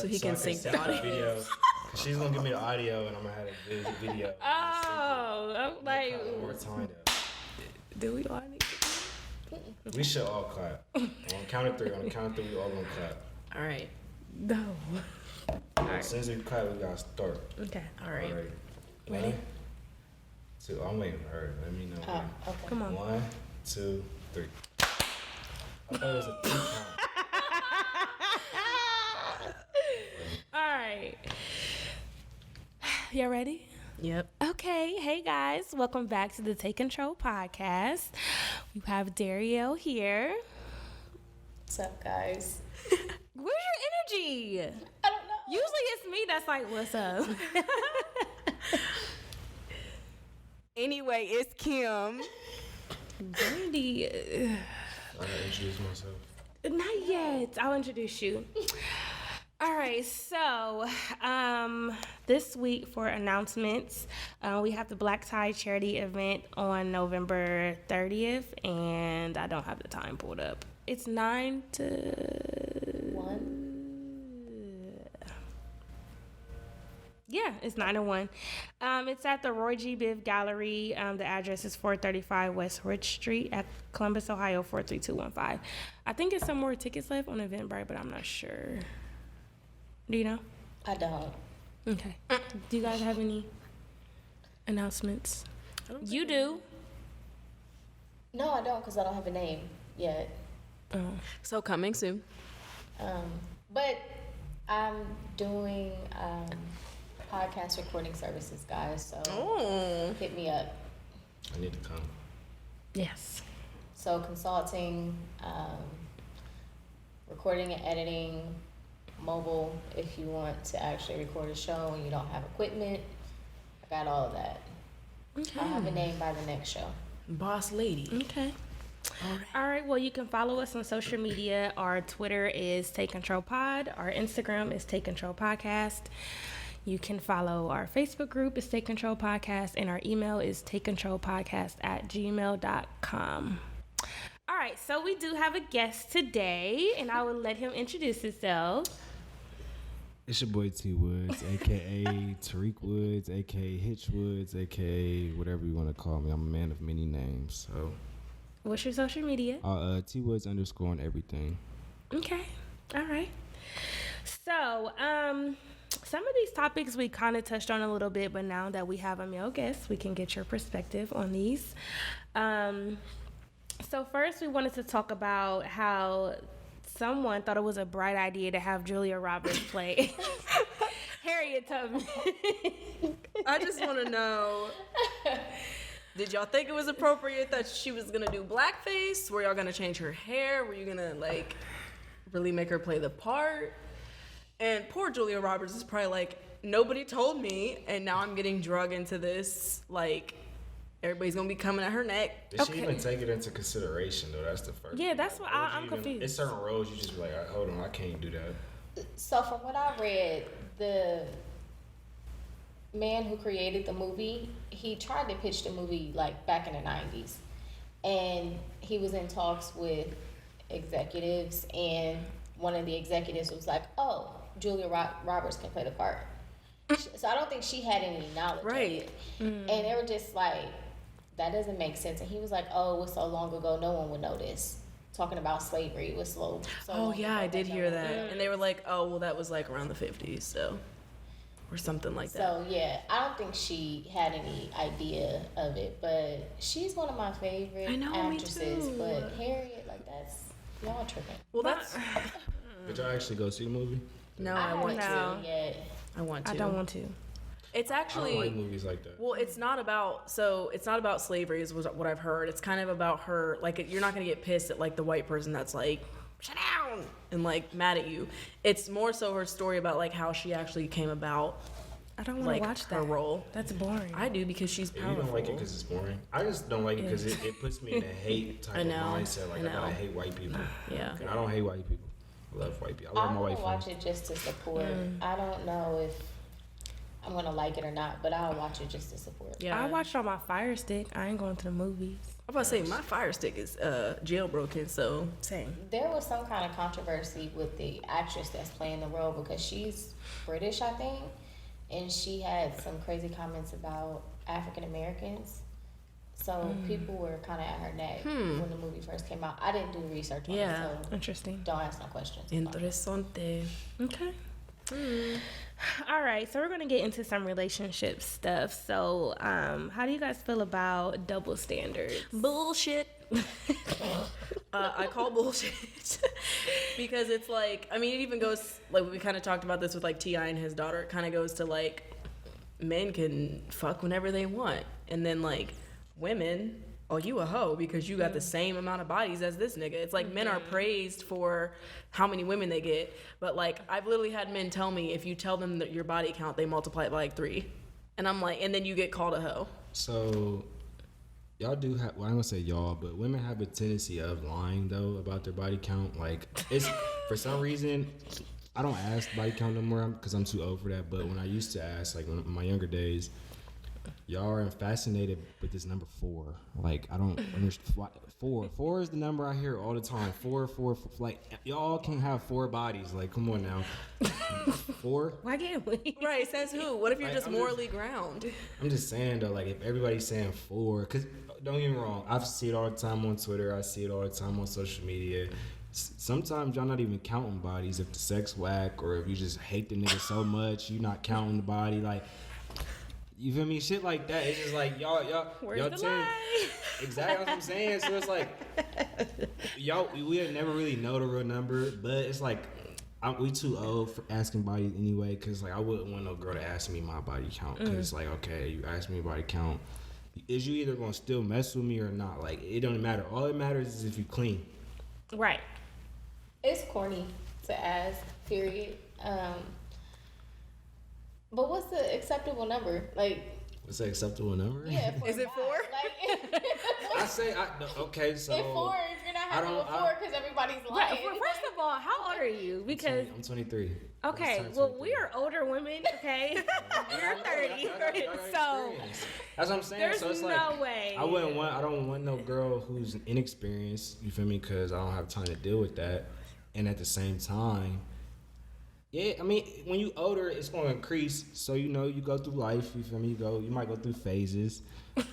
so he can sync the audio. Video. She's gonna give me the audio, and I'm gonna have the video. Oh, I'm like, More time. do we all need We should all clap. On count of three, we all gonna clap. All right. No. As soon as we clap, we gotta start. Okay. All right. Ready? 1, 2. I'm waiting for her. Let me know. Okay. Come on. 1, 2, 3. I thought it was a 3 count. All right. Y'all ready? Yep. Okay. Hey, guys. Welcome back to the Take Control podcast. We have Dario here. What's up, guys? Where's your energy? I don't know. Usually it's me that's like, what's up? Anyway, it's Kim. Brandy. I gotta introduce myself. Not yet. I'll introduce you. All right, so this week for announcements, we have the Black Tie charity event on November 30th, and I don't have the time pulled up. It's 9 to 1. Yeah, it's 9 to 1. It's at the Roy G. Biv Gallery. The address is 435 West Rich Street at Columbus, Ohio, 43215. I think it's some more tickets left on Eventbrite, but I'm not sure. Do you know? I don't. Okay. Do you guys have any announcements? You do. No, I don't, because I don't have a name yet. Oh. So coming soon. But I'm doing podcast recording services, guys. So hit me up. I need to come. Yes. So consulting, recording and editing, mobile, if you want to actually record a show and you don't have equipment, I got all of that. Okay. I'll have a name by the next show. Boss lady. Okay. All right. Well, you can follow us on social media. Our Twitter is Take Control Pod. Our Instagram is Take Control Podcast. You can follow our Facebook group is Take Control Podcast, and our email is takecontrolpodcast@gmail.com. All right. So we do have a guest today, and I will let him introduce himself. It's your boy T Woods, aka Tariq Woods, aka Hitch Woods, aka whatever you want to call me. I'm a man of many names. So, What's your social media? T Woods _ on everything. Okay. All right. So, some of these topics we kind of touched on a little bit, but now that we have a male guest, we can get your perspective on these. So first, we wanted to talk about how someone thought it was a bright idea to have Julia Roberts play Harriet Tubman. I just want to know, did y'all think it was appropriate that she was going to do blackface? Were y'all going to change her hair? Were you going to, like, really make her play the part? And poor Julia Roberts is probably like, nobody told me, and now I'm getting drug into this, like, everybody's gonna be coming at her neck. Did she even take it into consideration though? That's the first. Yeah, that's what I'm confused. It's certain roles you just be like, all right, hold on, I can't do that. So from what I read, the man who created the movie, he tried to pitch the movie like back in the 90s. And he was in talks with executives, and one of the executives was like, oh, Julia Roberts can play the part. So I don't think she had any knowledge of it. And they were just like, that doesn't make sense. And he was like, oh, it was so long ago, no one would know this. Talking about slavery, it was so oh, yeah, long ago, I did hear that. Mm. And they were like, oh, well, that was like around the 50s, so, or something like that. So, yeah, I don't think she had any idea of it, but she's one of my favorite actresses. But Harriet, like, that's, y'all tripping. Well, that's... Did y'all actually go see the movie? No, I want to. Yet. I want to. I don't want to. It's actually... I don't like movies like that. Well, it's not about slavery is what I've heard. It's kind of about her, like, you're not going to get pissed at, like, the white person that's like, shut down, and, like, mad at you. It's more so her story about, like, how she actually came about. I don't want to watch her that. role. That's boring. I do, because she's If powerful. you don't like it because it's boring. I just don't like it because it puts me in a hate type of mindset. Like, I gotta hate white people. Yeah. And I don't hate white people. I love white people. I love my white watch friends. it just to support. I don't know if I'm gonna like it or not, but I'll watch it just to support. Yeah. I watched on my Fire Stick. I ain't going to the movies. I'm about to say my Fire Stick is jailbroken, so same. There was some kind of controversy with the actress that's playing the role because she's British, I think, and she had some crazy comments about African Americans. So people were kind of at her neck when the movie first came out. I didn't do research on it, so Interesting. don't ask no questions. Interessante. Okay. All right, so we're gonna get into some relationship stuff. So, how do you guys feel about double standards? Bullshit. I call bullshit because it's like, I mean, it even goes, like, we kind of talked about this with like T.I. and his daughter. It kind of goes to like, men can fuck whenever they want, and then like women, oh, you a hoe because you got the same amount of bodies as this nigga. It's like men are praised for how many women they get, but like I've literally had men tell me if you tell them that your body count, they multiply it by like 3, and I'm like, and then you get called a hoe. So y'all do have, well, I'm gonna say y'all, but women have a tendency of lying though about their body count. Like, it's for some reason I don't ask body count no more because I'm too old for that. But when I used to ask, like in my younger days, y'all are fascinated with this number 4. Like, I don't understand. 4 is the number I hear all the time. 4. Like, y'all can't have 4 bodies. Like, come on now. 4. Why can't we? Right, says who? What if you're Like, just I'm morally ground? I'm just saying though, like if everybody's saying 4, because don't get me wrong, I see it all the time on Twitter. I see it all the time on social media. Sometimes y'all not even counting bodies if the sex whack or if you just hate the nigga so much, you not counting the body. Like, you feel me? Shit like that. It's just like y'all Where's the tend, lie? exactly what I'm saying. So it's like y'all, we would never really know the real number, but it's like we too old for asking bodies anyway. Cause like I wouldn't want no girl to ask me my body count. Cause it's like, okay, you ask me body count, is you either gonna still mess with me or not? Like, it don't matter. All that matters is if you clean. Right. It's corny to ask, period. But what's the acceptable number? Like, What's the acceptable number? yeah, Is it 4? Like, Okay, so if 4, if you're not having a 4 because everybody's Right. lying. Well, first of all, how old are you? Because I'm 23. okay, well, we are older women. Okay, you're 30, so That's what I'm saying. there's So it's no like, way. I don't want no girl who's inexperienced. You feel me? Because I don't have time to deal with that. And at the same time, yeah, I mean, when you older, it's going to increase. So, you know, you go through life. You feel me? You might go through phases.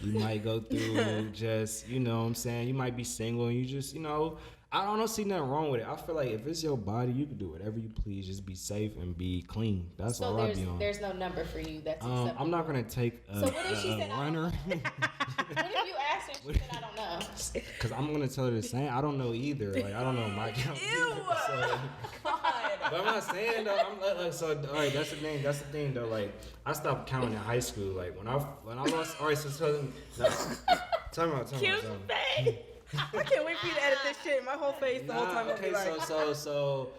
You might go through just, you know what I'm saying? You might be single and you just, you know, I don't see nothing wrong with it. I feel like if it's your body, you can do whatever you please. Just be safe and be clean. That's So all I be on. there's no number for you that's acceptable. I'm not going to take a, So what if she said, runner. What if you asked her and she said, I don't know? Because I'm going to tell her the same. I don't know either. Like, I don't know my count. Ew. So, but I'm not saying though. I'm like, so all right. That's the thing. That's the thing though. Like, I stopped counting in high school. Like when I lost. All right. So no, tell me. Cute face. I can't wait for you to edit this shit. My whole face the whole time. Okay. I'll be like, So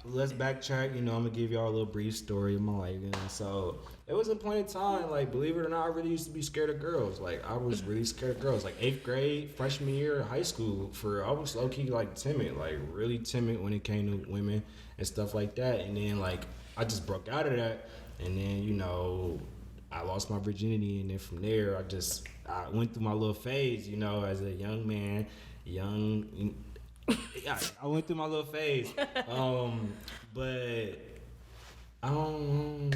let's backtrack. You know, I'm gonna give y'all a little brief story of my life. You know, so it was a point in time. Like, believe it or not, I really used to be scared of girls. Like, I was really scared of girls. Like 8th grade, freshman year of high school. I was low key like timid. Like really timid when it came to women and stuff like that. And then like I just broke out of that. And then you know I lost my virginity. And then from there I went through my little phase. You know, as a young man, yeah, I went through my little phase, but I don't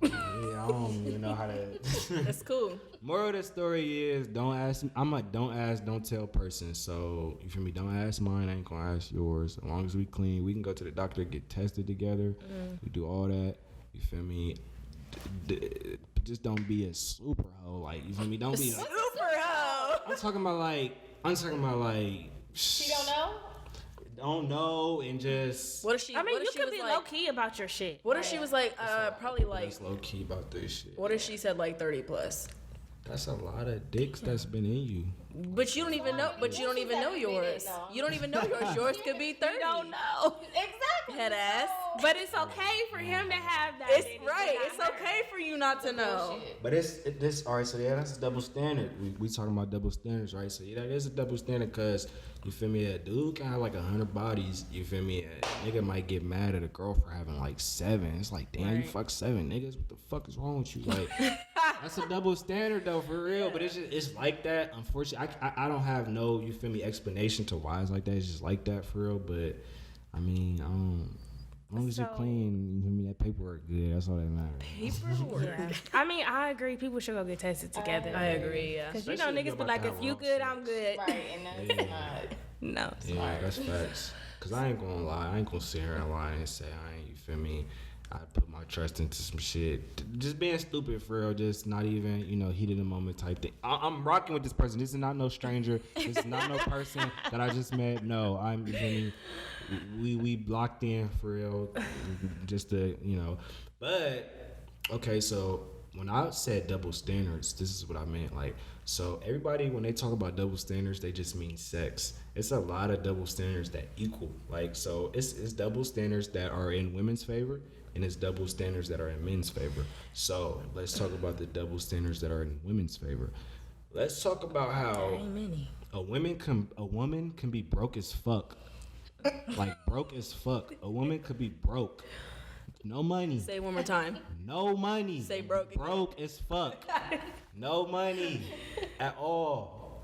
even know how to. that's cool. Moral of the story is don't ask. I'm a don't ask, don't tell person. So you feel me? Don't ask mine. I ain't gonna ask yours. As long as we clean, we can go to the doctor, get tested together. We do all that. You feel me? Just don't be a super hoe. Like, you feel me? Don't be Super hoe. I'm talking about like. She don't know? Don't know and just. What if she? I mean, what you if she could was be like, low key about your shit. What if she was like, probably like, That's low key about this shit. what if she said like 30 plus? That's a lot of dicks that's been in you. But you don't even know. But you don't even know yours. You don't even know yours. Yours could be 30. You don't know. Exactly. Head ass. But it's okay for him to have that. It's and right. not It's her. okay for you not to know. Bullshit. But this all right. So yeah, that's a double standard. We talking about double standards, right? So yeah, that is a double standard because you feel me. A dude can have like 100 bodies. You feel me? A nigga might get mad at a girl for having like 7. It's like, damn, you Right. fuck 7 niggas. What the fuck is wrong with you? Like, That's a double standard though, for real. But it's like that. Unfortunately, I don't have no, you feel me, explanation to why it's like that. It's just like that for real. But I mean, as long as you're clean, you feel me, that paperwork good. That's all that matters. Paperwork. Yeah. I mean, I agree. People should go get tested together. I agree. Yeah. Because you know, Especially if niggas you're be about like, to if have you wrong good, sex. I'm good. Right, and that's not. No. Yeah, that's facts. Cause I ain't gonna lie, I ain't gonna sit here and lie and say I ain't. You feel me? I put my trust into some shit. Just being stupid for real. Just not even, heat of the moment type thing. I'm rocking with this person. This is not no stranger. This is not no person that I just met. No, I'm. You feel me? We locked in for real. Just to, But okay, so when I said double standards, this is what I meant. Like, so everybody, when they talk about double standards, they just mean sex. It's a lot of double standards that equal. Like, so it's double standards that are in women's favor, and it's double standards that are in men's favor. So let's talk about the double standards that are in women's favor. Let's talk about how a woman can be broke as fuck. Like, broke as fuck. A woman could be broke. No money. Say it one more time. No money. Say broke again. Broke as fuck. No money at all.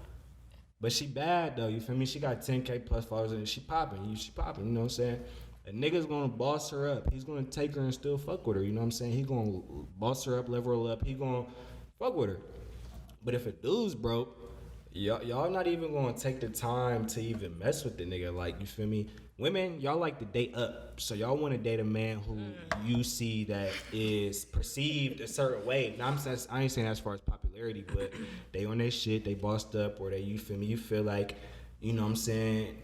But she bad though, you feel me? She got 10K plus followers and she popping. She popping, you know what I'm saying? A nigga's gonna boss her up. He's gonna take her and still fuck with her, you know what I'm saying? He gonna boss her up, level her up. He gonna fuck with her. But if a dude's broke, y'all not even gonna take the time to even mess with the nigga. Like, you feel me? Women, y'all like to date up. So y'all want to date a man who you see that is perceived a certain way. Now, I ain't saying as far as popularity, but they on their shit, they bossed up, or they, you feel me? You feel like, you know what I'm saying?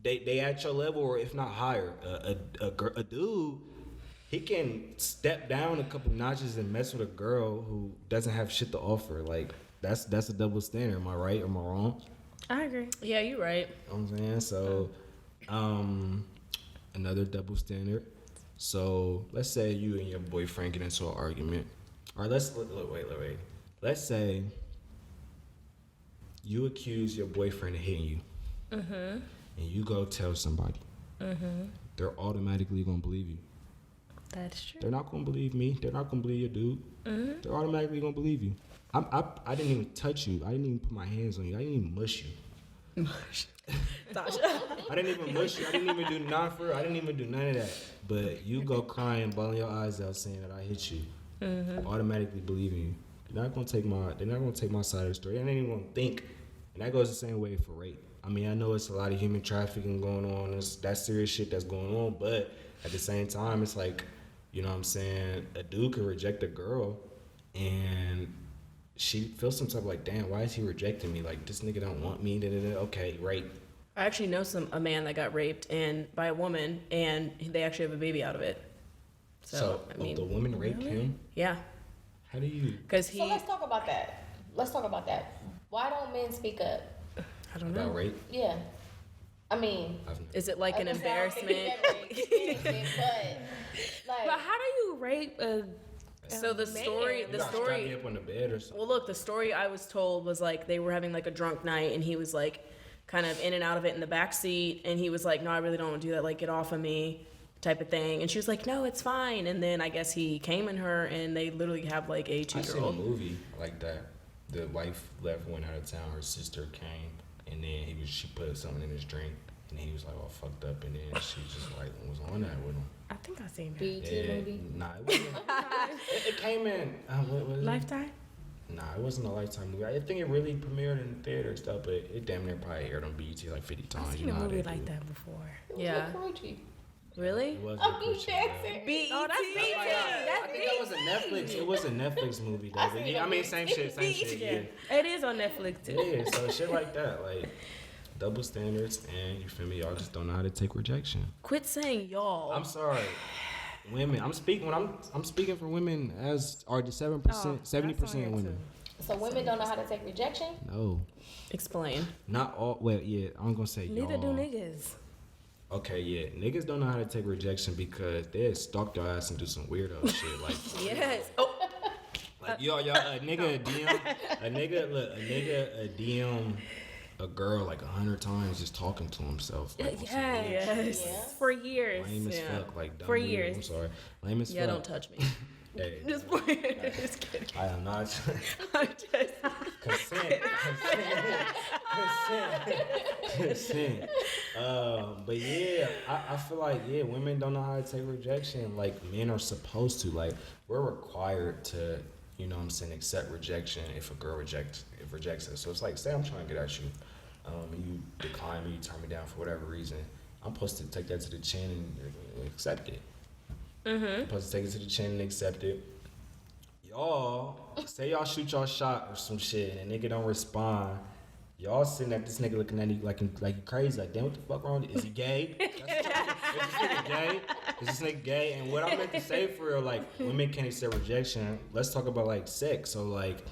They at your level, or if not higher. A dude, he can step down a couple notches and mess with a girl who doesn't have shit to offer. Like, that's a double standard. Am I right or am I wrong? I agree. Yeah, you're right. You know what I'm saying? So, another double standard. So, let's say you and your boyfriend get into an argument. All right, wait. Let's say you accuse your boyfriend of hitting you. And you go tell somebody. They're automatically going to believe you. That's true. They're not going to believe me. They're not going to believe your dude. They're automatically going to believe you. I didn't even touch you. I didn't even put my hands on you. I didn't even mush you. I didn't even mush you. I didn't even do none for her. I didn't even do none of that. But you go crying, bawling your eyes out, saying that I hit you. Automatically believing you. They're not gonna take my side of the story. They ain't even gonna think. And that goes the same way for rape. I mean, I know it's a lot of human trafficking going on. It's that serious shit that's going on. But at the same time, it's like, you know what I'm saying? A dude could reject a girl, and she feels some type of like, damn, why is he rejecting me? Like, this nigga don't want me. Okay, rape. I actually know a man that got raped by a woman, and they actually have a baby out of it. So I mean, the woman raped him? Yeah. How do you? So let's talk about that. Why don't men speak up? I don't know. About rape? Yeah. I mean, Is it like an embarrassment? But how do you rape a So the story, You gotta strap me up on the bed or something. Well, look, the story I was told was like they were having like a drunk night, and he was like kind of in and out of it in the back seat, and he was like, "No, I really don't want to do that. Like, get off of me," type of thing. And she was like, "No, it's fine." And then I guess he came in her, and they literally have like a 2-year-old. I seen a movie like that. The wife left, went out of town. Her sister came, and then she put something in his drink, and he was like all fucked up, and then she just like was on that with him. I think I seen that. BET movie. Nah, it wasn't. it came in. What was it? Lifetime? Nah, it wasn't a Lifetime movie. I think it really premiered in the theater and stuff, but it damn near probably aired on BET like 50 times. I've seen a movie like that before. Yeah. Really? It was I'm dancing. Oh, that's BT. I think that was a Netflix. It was a Netflix movie though. But yeah, I mean, same shit. Yeah. It is on Netflix too. Yeah, so shit like that, like double standards, and you feel me? Y'all just don't know how to take rejection. Quit saying y'all. I'm sorry, women. I'm speaking for women as are the 7%, 70% women. So women don't know how to take rejection? No, Explain. not all. Well, yeah, I'm gonna say Neither y'all. do niggas. Okay, yeah, niggas don't know how to take rejection because they stalk your ass and do some weirdo shit. Like, Yes. Oh. like y'all, a nigga a DM, a nigga a DM a girl like 100 times just talking to himself. Like, Yes. Yeah. For years. lame as Yeah. fuck. Like dumb For weird. years. I'm sorry. Lame as Yeah, fuck. don't touch me. Hey, Just playing. Just kidding. I am not. I'm just. Consent. Consent. But yeah, I feel like women don't know how to take rejection like men are supposed to. Like we're required to, you know what I'm saying, accept rejection if a girl rejects us. So it's like, say I'm trying to get at you, and you decline me, you turn me down for whatever reason. I'm supposed to take that to the chin and accept it. I'm supposed to take it to the chin and accept it. Y'all, say y'all shoot y'all shot or some shit and a nigga don't respond. Y'all sitting at this nigga looking at you like you crazy. Like, damn, what the fuck wrong with you? Is he gay? Is this nigga gay? Is this nigga gay? And what I meant to say for real, like, women can't accept rejection. Let's talk about, like, sex. So, like,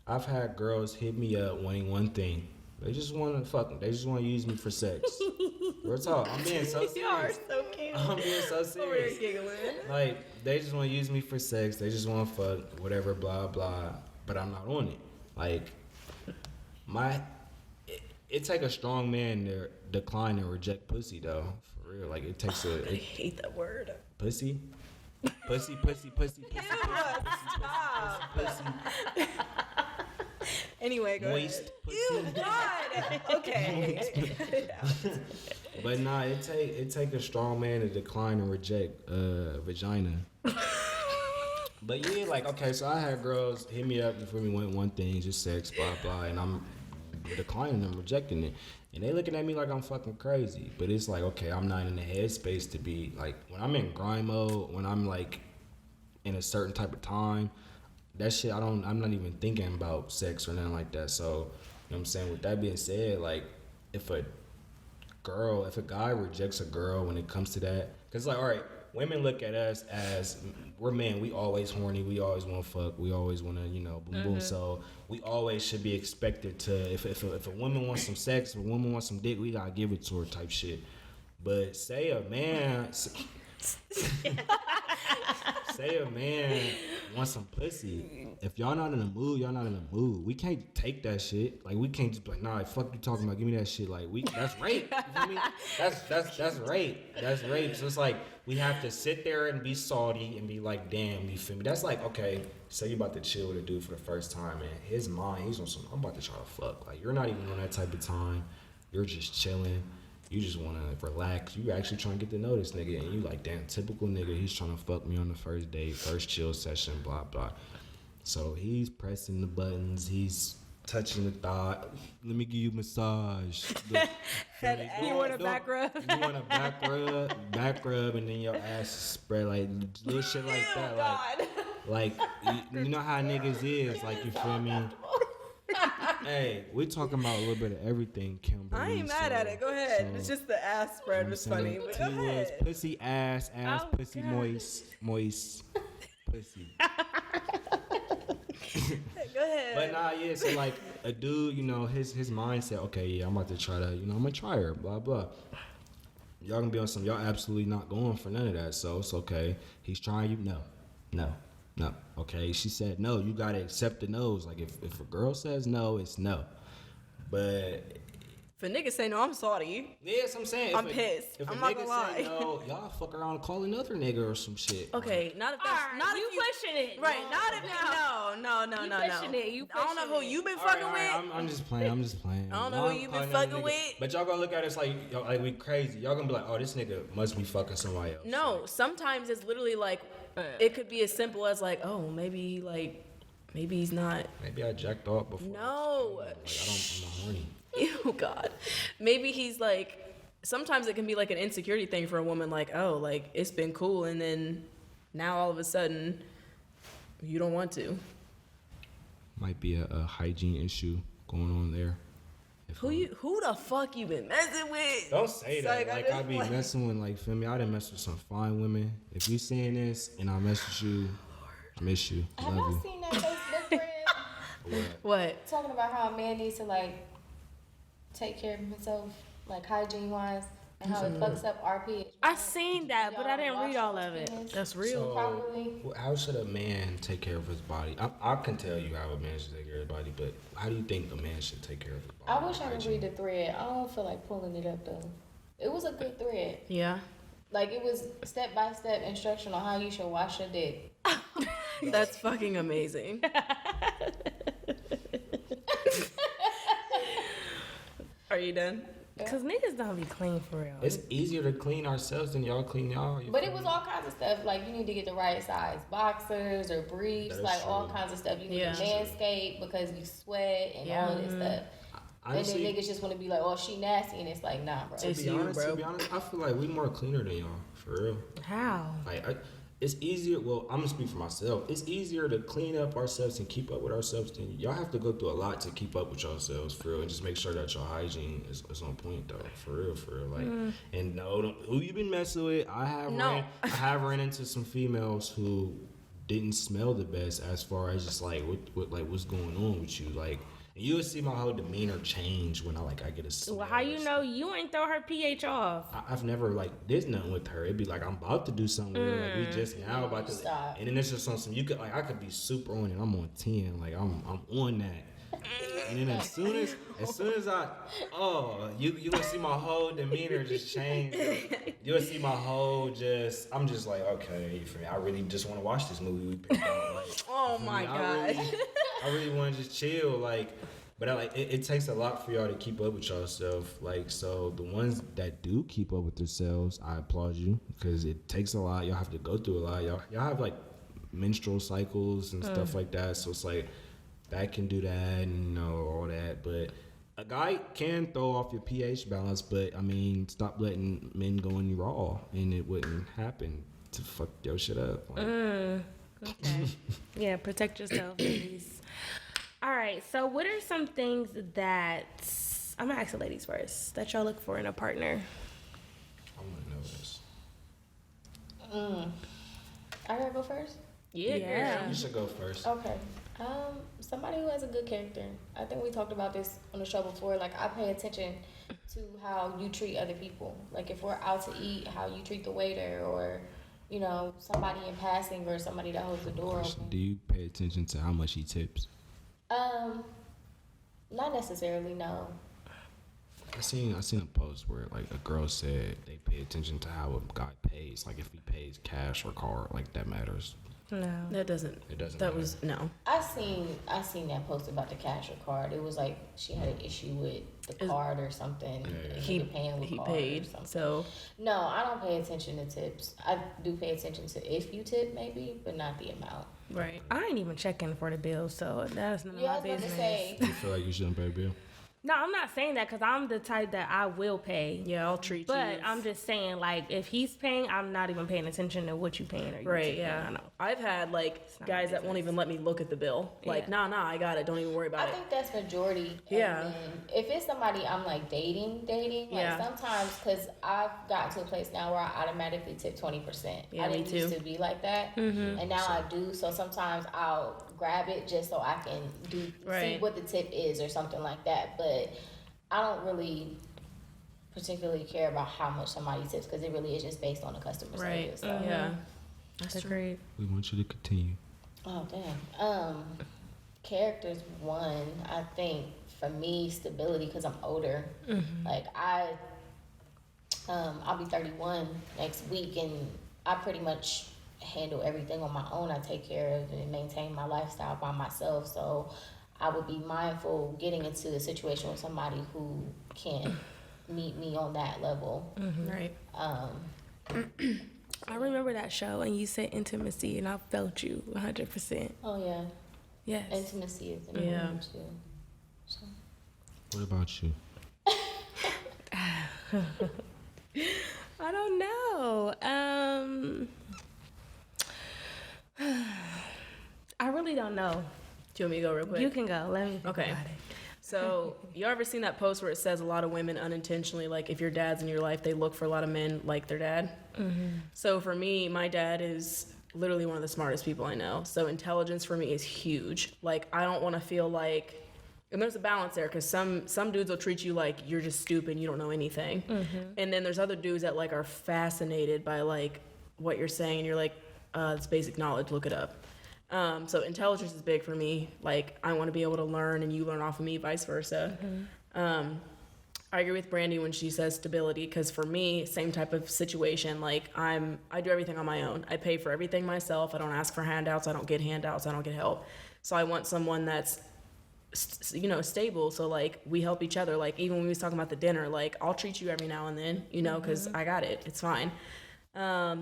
I've had girls hit me up wanting one thing. They just want to fuck me. They just want to use me for sex. Real talk. I'm being so serious. You are so cute. I'm being so Over here serious. giggling. Like, they just want to use me for sex. They just want to fuck, whatever, blah, blah. But I'm not on it. Like, it take a strong man to decline and reject pussy, though. For real. Like, it takes I hate that word. pussy. Pussy. Anyway, go Moist ahead. pussy. Ew, God. Okay. But nah, it take a strong man to decline and reject vagina. But yeah, like, okay, so I had girls hit me up, you feel me, want one thing, just sex, blah, blah, and I'm declining them, rejecting it. And they looking at me like I'm fucking crazy. But it's like, okay, I'm not in the headspace to be, like, when I'm in grind mode, when I'm, like, in a certain type of time, that shit, I'm not even thinking about sex or nothing like that. So, you know what I'm saying? With that being said, like, if a guy rejects a girl when it comes to that, because, like, all right, women look at us as, we're men, we always horny, we always want to fuck, we always want to, you know, boom, boom. So we always should be expected to, if a woman wants some sex, if a woman wants some dick, we got to give it to her type shit. But say a man wants some pussy. If y'all not in the mood, y'all not in the mood. We can't take that shit. Like, we can't just be like, nah, fuck you talking about, give me that shit. Like, that's rape. You feel me? That's rape. That's rape. So it's like, we have to sit there and be salty and be like, damn, you feel me? That's like, okay, say you about to chill with a dude for the first time, and his mind, he's on some, I'm about to try to fuck. Like, you're not even on that type of time. You're just chilling. You just want to relax. You actually trying to get to know this nigga, and you like, damn, typical nigga. He's trying to fuck me on the first date, first chill session, blah, blah. So he's pressing the buttons. He's touching the thigh. Let me give you a massage. You want a back rub? You want a back rub, and then your ass is spread, like little shit like that. Like you know how niggas is, like, you feel me? Hey, we talking about a little bit of everything, Kimberly. I ain't mad at it. Go ahead. It's just the ass spread was funny. But go ahead. Pussy, ass, Oh, pussy, God. moist, pussy. Go ahead. But nah, yeah, so like a dude, you know, his mindset, okay, yeah, I'm about to try to, you know, I'm gonna try her, blah, blah. Y'all gonna be on some, y'all absolutely not going for none of that, so it's okay. He's trying you, no. Okay, she said no, you gotta accept the no's. Like, if a girl says no, it's no. But if a nigga say no, I'm sorry. yeah, that's what I'm saying. I'm pissed. If I'm a not nigga gonna say lie. no, y'all fuck around and call another nigga or some shit. Okay, not if that's Alright, not you if you pushing it. right. Not if no. You pushing it. You I don't know who pushing it. you been All right, fucking with. I'm just playing. I don't know who you been fucking with. But y'all gonna look at us like we crazy. Y'all gonna be like, oh, this nigga must be fucking somebody else. No, sometimes it's literally like it could be as simple as like, oh, maybe he's not. Maybe I jacked off before. No. Like, I'm not horny. Ew, God. Maybe he's like. Sometimes it can be like an insecurity thing for a woman. Like, oh, like it's been cool, and then now all of a sudden you don't want to. Might be a hygiene issue going on there. Who the fuck you been messing with? Don't say that. Like, Like, I be messing with, like, feel me? I done mess with some fine women. If you seeing this and I mess with you, I miss you. Have Love y'all you. seen that Facebook thread What? talking about how a man needs to take care of himself, like hygiene wise, and how it fucks up our pH I seen that, but I didn't read all of it. That's real. So, Probably. how should a man take care of his body? I can tell you how a man should take care of his body, but how do you think a man should take care of his body? I wish I could read the thread. I don't feel like pulling it up though. It was a good thread. Yeah. Like it was step by step instruction on how you should wash your dick. That's fucking amazing. Are you done? Cause niggas don't be clean for real. It's easier to clean ourselves than y'all clean y'all. But it was all kinds of stuff. Like you need to get the right size boxers or briefs, That is like all true. kinds of stuff. You need Yeah. to manscape because you sweat and all of this stuff. Honestly, and then niggas just want to be like, oh, she nasty, and it's like, nah, bro. It's to you, be bro. honest, I feel like we more cleaner than y'all, for real. How? Like, it's easier. Well, I'm gonna speak for myself. It's easier to clean up ourselves and keep up with ourselves than y'all have to go through a lot to keep up with yourselves, for real, and just make sure that your hygiene is on point, though, for real. Like, and no, who you been messing with? I have ran into some females who didn't smell the best as far as just like what's going on with you, like. You'll see my whole demeanor change when I get a smell. Well, how you know you ain't throw her pH off? I've never did nothing with her. It'd be like I'm about to do something weird. Like we just now about to, Stop. and then it's just on some. You could I could be super on it. I'm on 10. Like I'm on that. And then as soon as you gonna see my whole demeanor just change. You'll see my whole I'm just like, okay, for me, I really just want to watch this movie we picked out. Like, Oh my god. I really want to just chill, like. But it takes a lot for y'all to keep up with yourself. Like, so the ones that do keep up with themselves, I applaud you because it takes a lot. Y'all have to go through a lot. Y'all have like menstrual cycles and stuff like that. So it's like that can do that and all that. But a guy can throw off your pH balance. But I mean, stop letting men go in you raw, and it wouldn't happen to fuck your shit up. Like, Okay. Yeah, protect yourself, please. All right, so what are some things that I'm gonna ask the ladies first that y'all look for in a partner? I want to know this. I gotta go first. Yeah. You should go first. Okay. Somebody who has a good character. I think we talked about this on the show before. Like, I pay attention to how you treat other people. Like, if we're out to eat, how you treat the waiter, or somebody in passing, or somebody that holds the door open. Do you pay attention to how much he tips? Not necessarily, no. I seen a post where like a girl said they pay attention to how a guy pays, like if he pays cash or card, like that matters. No. That doesn't. It doesn't. That matter. was no. I seen that post about the cash or card. It was like she had an issue with the card or something. Yeah. Paying with He card paid. or something. So No, I don't pay attention to tips. I do pay attention to if you tip maybe, but not the amount. right. I ain't even checking for the bill, so that's none of Yeah, I my was about business. to say. You feel like you shouldn't pay a bill? No, I'm not saying that because I'm the type that I will pay. Yeah, I'll treat you. But I'm just saying, like, if he's paying, I'm not even paying attention to what you paying or you Right, tipping. yeah. I know. I've had like not guys my that won't even let me look at the bill. Like, Yeah. nah, I got it. Don't even worry about I it. think that's majority. of Yeah. men. If it's somebody I'm like dating, like Yeah. sometimes, because I've gotten to a place now where I automatically tip 20%. Yeah, I me didn't too. used to be like that, and now I do. So sometimes I'll grab it just so I can see Right. what the tip is or something like that. But I don't really particularly care about how much somebody tips because it really is just based on the customer Right. service. So. Yeah. That's true. Agreed. We want you to continue. Oh damn. Characters one. I think for me stability because I'm older. Like I'll be 31 next week and I pretty much handle everything on my own. I take care of and maintain my lifestyle by myself. So I would be mindful getting into a situation with somebody who can meet me on that level. Right. I remember that show and you said intimacy and I felt you 100%. Oh yeah, Yes. intimacy is important too. So. What about you? I don't know. I really don't know. Do you want me to go real quick? You can go. Let me think Okay. about it. So, you ever seen that post where it says a lot of women unintentionally, like if your dad's in your life, they look for a lot of men like their dad? So, for me, my dad is literally one of the smartest people I know. So, intelligence for me is huge. Like, I don't want to feel like And there's a balance there because some dudes will treat you like you're just stupid, you don't know anything. And then there's other dudes that like are fascinated by like what you're saying, and you're like, it's basic knowledge, look it up. So intelligence is big for me. Like I want to be able to learn and you learn off of me, vice versa. I agree with Brandy when she says stability, because for me, same type of situation. Like I do everything on my own. I pay for everything myself. I don't ask for handouts. I don't get handouts. I don't get help. So I want someone that's, stable. So like we help each other. Like even when we was talking about the dinner, like I'll treat you every now and then, because I got it. It's fine. I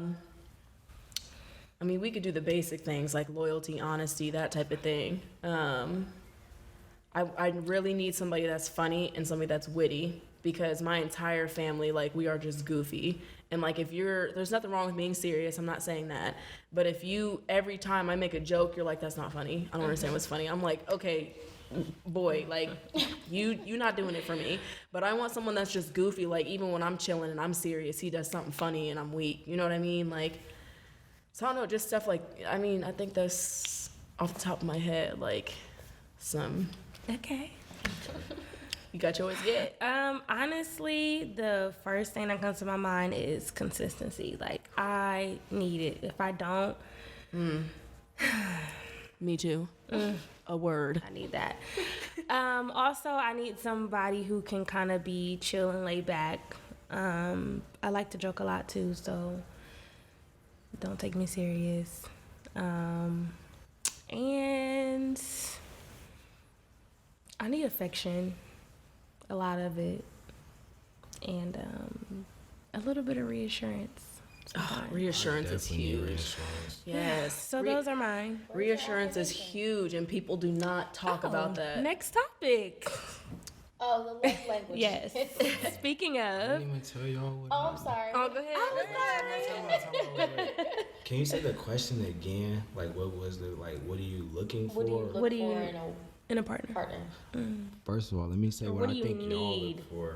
mean, we could do the basic things like loyalty, honesty, that type of thing. I really need somebody that's funny and somebody that's witty, because my entire family, like, we are just goofy. And like, there's nothing wrong with being serious, I'm not saying that. But if every time I make a joke, you're like, that's not funny, I don't understand what's funny. I'm like, okay, boy, like, you not doing it for me. But I want someone that's just goofy, like, even when I'm chilling and I'm serious, he does something funny and I'm weak. You know what I mean? Like, so I don't know, just stuff like, I mean, I think that's off the top of my head, like, some... Okay. You got yours yet? Honestly, the first thing that comes to my mind is consistency. Like, I need it. If I don't... Me too. A word. I need that. Also, I need somebody who can kind of be chill and laid back. I like to joke a lot too, so don't take me serious. And I need affection, a lot of it, and a little bit of reassurance. Reassurance is huge. Yes. So those are mine. Reassurance is huge, and people do not talk about that. Next topic. Oh, the love language. Yes. Speaking I of. didn't even tell y'all what. Oh, I'm sorry. Oh, go ahead. Can you say the question again? Like, what was the, like, what are you looking for? What do you look What do you- for in In a partner. a partner? First of all, let me say Or what what I do you think y'all need? look for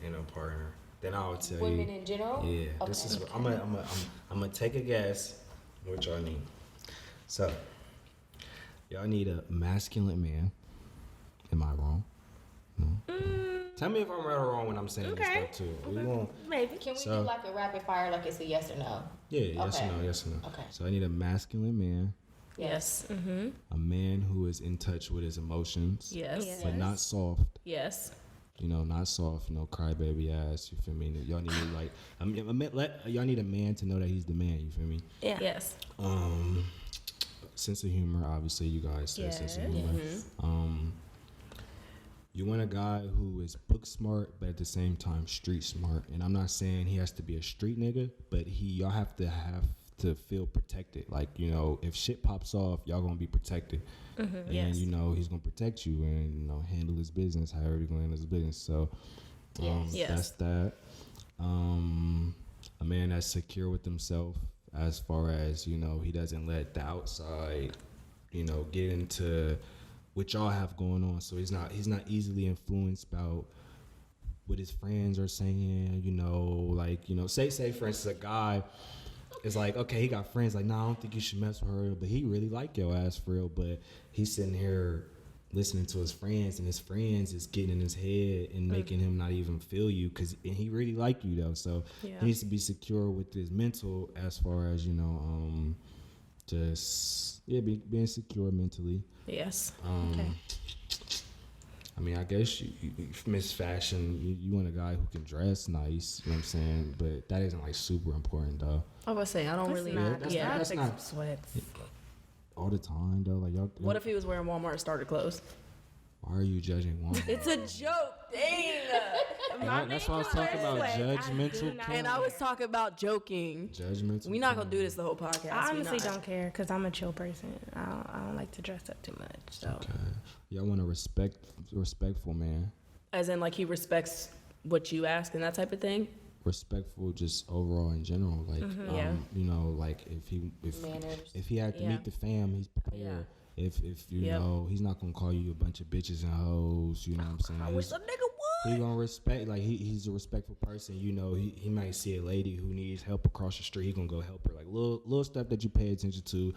in a partner. Then I'll tell Women you. in general? Yeah, Okay. this is. I'm gonna take a guess what y'all need. So, y'all need a masculine man. Am I wrong? No. Tell me if I'm right or wrong when I'm saying this stuff too. We won't. Maybe. Can we So- do like a rapid fire, like it's a yes or no? Yeah, yes Okay. or no, yes or no. Okay. So I need a masculine man, Yes. a man who is in touch with his emotions, Yes. but not soft. Yes. You know, not soft, no crybaby ass. You feel me? Y'all need like, y'all need a man to know that he's the man. You feel me? Yeah. Yes. Sense of humor, obviously, you guys say sense of humor. You want a guy who is book smart, but at the same time street smart. And I'm not saying he has to be a street nigga, but y'all have to feel protected. Like, you know, if shit pops off, y'all gonna be protected. And Yes. you know, he's gonna protect you and, you know, handle his business however he's gonna handle his business. So Yes. that's that. A man that's secure with himself, as far as, you know, he doesn't let the outside, you know, get into what y'all have going on. So he's not easily influenced about what his friends are saying, you know, like, you know, say for instance, a guy is like, okay, he got friends like, nah, I don't think you should mess with her, but he really like your ass for real, but he's sitting here listening to his friends, and his friends is getting in his head and making him not even feel you, and he really like you though. So Yeah. he needs to be secure with his mental, as far as, you know, being secure mentally. Yes. Okay. I mean, I guess you Miss Fashion, you want a guy who can dress nice, you know what I'm saying? But that isn't like super important though. I was saying, I don't That's really. not- that's yeah. not- I that's think not- some sweats. All the time though, like y'all. What if he was wearing Walmart starter clothes? Why are you judging one? It's a joke. Dang. That's why I was talking about judgmental. And I was talking about joking. Judgmental. We're not gonna do this the whole podcast. I We honestly not. don't care because I'm a chill person. I don't like to dress up too much. So Okay. Y'all want a respectful man. As in, like, he respects what you ask and that type of thing. Respectful, just overall in general. Like, Yeah. you know, like Manners. if he had to Yeah. meet the fam, he's prepared. If you Yep. know, he's not gonna call you a bunch of bitches and hoes. You know what I'm saying? I wish a nigga would. He gonna respect, like he's a respectful person. You know, he might see a lady who needs help across the street. He gonna go help her. Like little stuff that you pay attention to,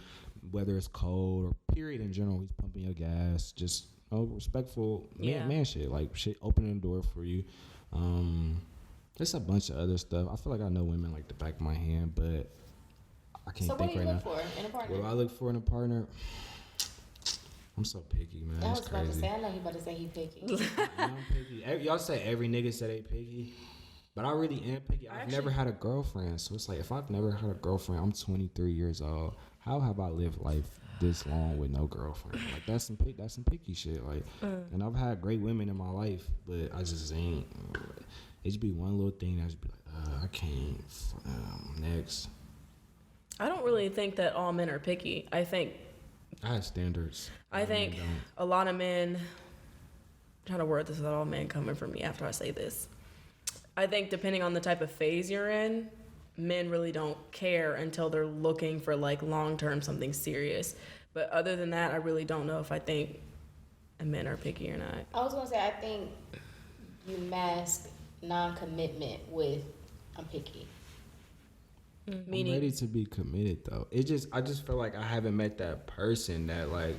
whether it's cold or period in general. He's pumping your gas. Just respectful Yeah. man shit. Like shit, opening the door for you. There's a bunch of other stuff. I feel like I know women like the back of my hand, but I can't So what think do you right look now. for in a partner? What do I look for in a partner? I'm so picky, man. I It's was about to crazy. say, I know you about to say he picky. I'm picky. Y'all say every nigga say they picky, but I really am picky. I've never had a girlfriend, so it's like if I've never had a girlfriend, I'm 23 years old. How have I lived life this long with no girlfriend? Like that's some picky shit. Like, and I've had great women in my life, but I just ain't. It just be one little thing that just be like, I can't. Next. I don't really think that all men are picky. I think Standards. I think a lot of men, I'm trying to word this without all men coming for me after I say this. I think depending on the type of phase you're in, men really don't care until they're looking for like long-term something serious. But other than that, I really don't know if I think men are picky or not. I was gonna say, I think you mask non-commitment with I'm picky. I'm ready to be committed though. I just feel like I haven't met that person that like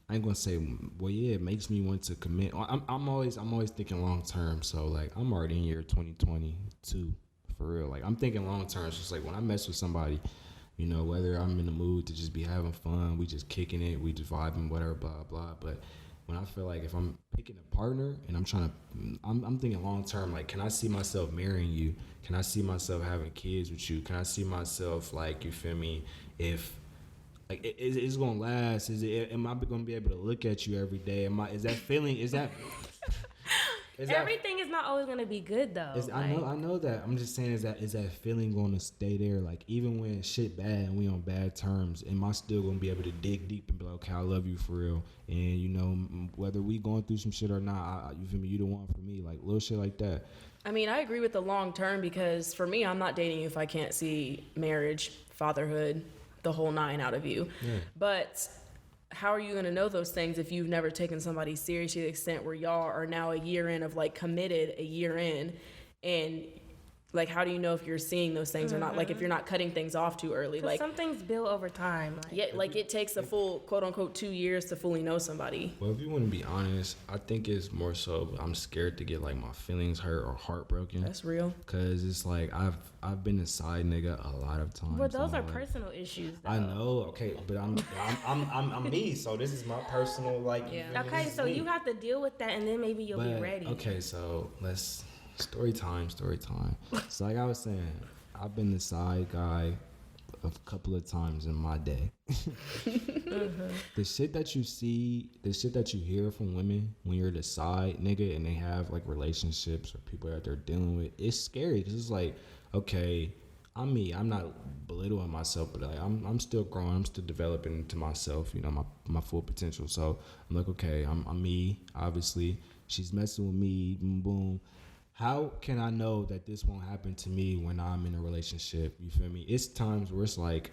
I ain't gonna say well yeah it makes me want to commit. I'm always thinking long term. So like I'm already in year 2022 for real. Like I'm thinking long term. It's just like when I mess with somebody, you know, whether I'm in the mood to just be having fun, we just kicking it, we just vibing, whatever, blah blah. But when I feel like if I'm picking a partner and I'm thinking long term, like, can I see myself marrying you? Can I see myself having kids with you? Can I see myself, like, you feel me? If, like, it's gonna last? Am I gonna be able to look at you every day? Everything is not always gonna be good though. I know that. I'm just saying, is that feeling going to stay there? Like even when shit bad and we on bad terms, am I still gonna be able to dig deep and be like, okay, I love you for real? And you know, whether we going through some shit or not, you feel me? You the one for me, like little shit like that. I mean, I agree with the long term because for me, I'm not dating you if I can't see marriage, fatherhood, the whole nine out of you. Yeah. But how are you going to know those things if you've never taken somebody seriously to the extent where y'all are now a year in of like committed a year in, and like how do you know if you're seeing those things or not? Like if you're not cutting things off too early, like some things build over time. Like, yeah, like it takes a full quote unquote 2 years to fully know somebody. Well, if you want to be honest, I think it's more so I'm scared to get like my feelings hurt or heartbroken. That's real. Cause it's like I've been a side nigga a lot of times. well, those are like, personal issues. Though. I know, okay, but I'm me, so this is my personal like. Yeah. Okay, so you have to deal with that, and then maybe you'll be ready. Okay, so let's story time. So like I was saying, I've been the side guy a couple of times in my day. The shit that you see, the shit that you hear from women when you're the side nigga and they have like relationships or people that they're dealing with, it's scary because it's like, okay, I'm me. I'm not belittling myself, but like I'm still growing. I'm still developing into myself. You know, my full potential. So I'm like, okay, I'm me. Obviously, she's messing with me. Boom, boom. How can I know that this won't happen to me when I'm in a relationship? You feel me? It's times where it's like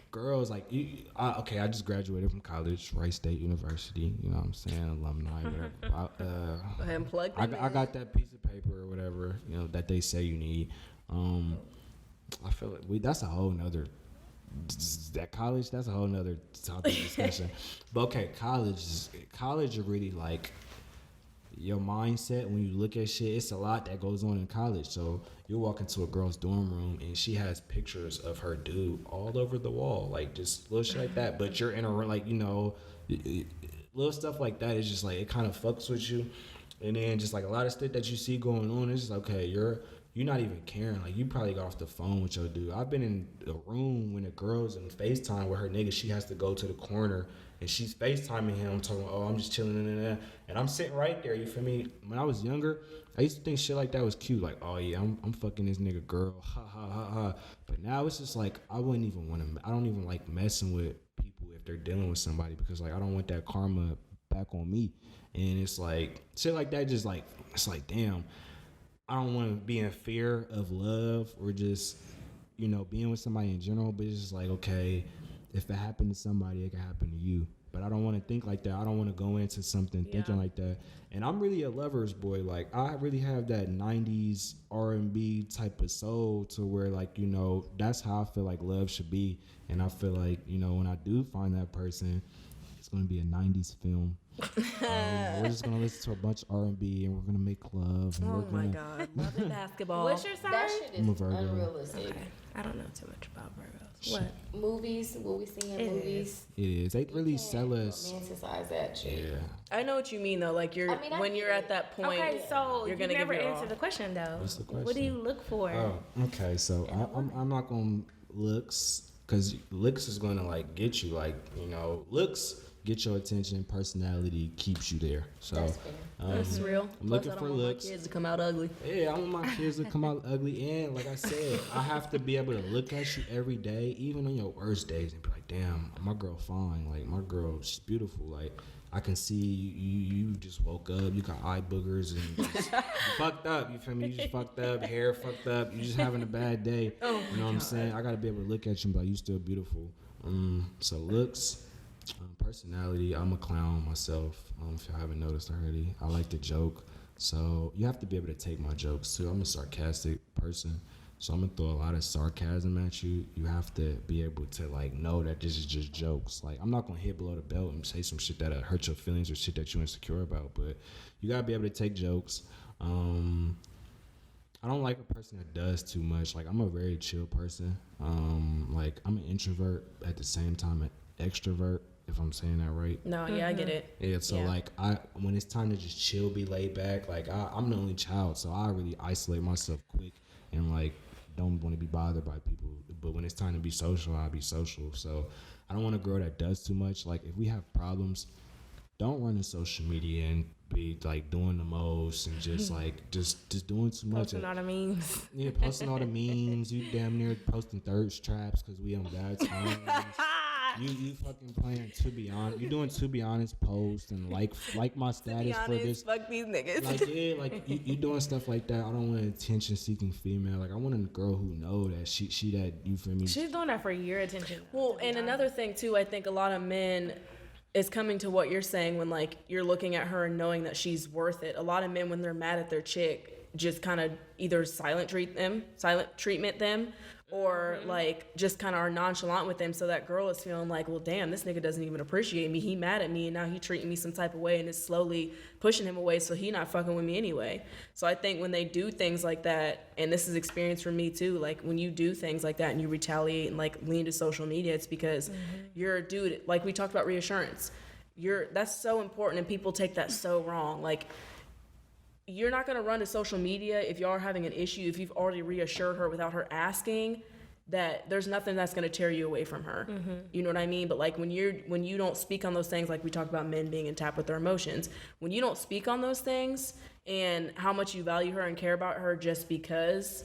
girls, like, okay, I just graduated from college, Wright State University, you know what I'm saying, alumni, whatever. Go ahead and plug them I got that piece of paper or whatever, you know, that they say you need. I feel like that's a whole nother, that college, that's a whole nother topic of discussion. But okay, college is really like, your mindset when you look at shit, it's a lot that goes on in college. So you walk into a girl's dorm room and she has pictures of her dude all over the wall, like just little shit like that. But you're in a room, like, you know, little stuff like that is just like, it kind of fucks with you. And then just like a lot of stuff that you see going on, it's just like, okay, you're not even caring. Like you probably got off the phone with your dude. I've been in a room when a girl's in FaceTime with her nigga, she has to go to the corner and she's FaceTiming him, talking, oh, I'm just chilling and I'm sitting right there, you feel me? When I was younger, I used to think shit like that was cute. Like, oh yeah, I'm fucking this nigga girl, ha ha ha ha. But now it's just like, I don't even like messing with people if they're dealing with somebody because like, I don't want that karma back on me. And it's like, shit like that just like, it's like, damn, I don't want to be in fear of love or just, you know, being with somebody in general, but it's just like, okay, if it happened to somebody, it can happen to you. But I don't want to think like that. I don't want to go into something thinking like that. And I'm really a lover's boy. Like, I really have that 90s R&B type of soul to where, like, you know, that's how I feel like love should be. And I feel like, you know, when I do find that person, it's gonna be a '90s film. We're just gonna listen to a bunch of R&B, and we're gonna make love. And Oh my God, love the basketball. What's your sign? That shit I'm a is Virgo. unrealistic. Okay. I don't know too much about Virgos. What? Movies, what we see in It movies. It is. They really sell us. Romanticize that shit. Yeah. I know what you mean though. Like I mean, I when get you're it. at that point, Okay, so you're you gonna never give your answered all. the question though. What's the What do you look for? Oh, okay. So I'm not gonna looks, because looks is gonna like get you, like, you know, looks get your attention. Personality keeps you there. So That's fair. That's real. I'm Plus, looking I don't for want looks. my kids to come out ugly. Yeah, I want my kids to come out ugly, and like I said, I have to be able to look at you every day, even on your worst days, and be like, damn, my girl fine. Like, my girl, she's beautiful. Like, I can see you just woke up, you got eye boogers and just, you fucked up. You feel me? You just fucked up, hair fucked up. You just having a bad day. Oh you know what I'm saying? I gotta be able to look at you, but you still beautiful. So looks. Personality, I'm a clown myself. If y'all haven't noticed already, I like to joke. So you have to be able to take my jokes too. I'm a sarcastic person, so I'm gonna throw a lot of sarcasm at you. You have to be able to like know that this is just jokes. Like, I'm not gonna hit below the belt and say some shit that hurt your feelings or shit that you're insecure about. But you gotta be able to take jokes. I don't like a person that does too much. Like, I'm a very chill person. Like, I'm an introvert at the same time an extrovert, if I'm saying that right. No, yeah, I get it. Yeah, so Yeah. like when it's time to just chill, be laid back, like I'm the only child, so I really isolate myself quick and like don't want to be bothered by people. But when it's time to be social, I'll be social. So I don't want a girl that does too much. Like, if we have problems, don't run to social media and be like doing the most and just like just doing too much. Posting all the memes. Yeah, posting all the memes. You damn near posting thirst traps because we on bad times. You fucking playing To Be Honest. You doing To Be Honest post and like my status for this. Fuck these niggas. Like, yeah, like you doing stuff like that. I don't want an attention seeking female. Like, I want a girl who know that she that, you feel me. She's doing that for your attention. Well, and another thing too, I think a lot of men is coming to what you're saying when like you're looking at her and knowing that she's worth it. A lot of men, when they're mad at their chick, just kind of either silent treatment them, or like just kind of are nonchalant with them, so that girl is feeling like, well, damn, this nigga doesn't even appreciate me. He mad at me and now he treating me some type of way and is slowly pushing him away, so he not fucking with me anyway. So I think when they do things like that, and this is experience for me too, like when you do things like that and you retaliate and like lean to social media, it's because you're a dude, like we talked about reassurance. That's so important, and people take that so wrong. Like, you're not going to run to social media if y'all are having an issue, if you've already reassured her without her asking, that there's nothing that's going to tear you away from her. You know what I mean? But like when you don't speak on those things, like we talked about men being in tap with their emotions, when you don't speak on those things and how much you value her and care about her, just because,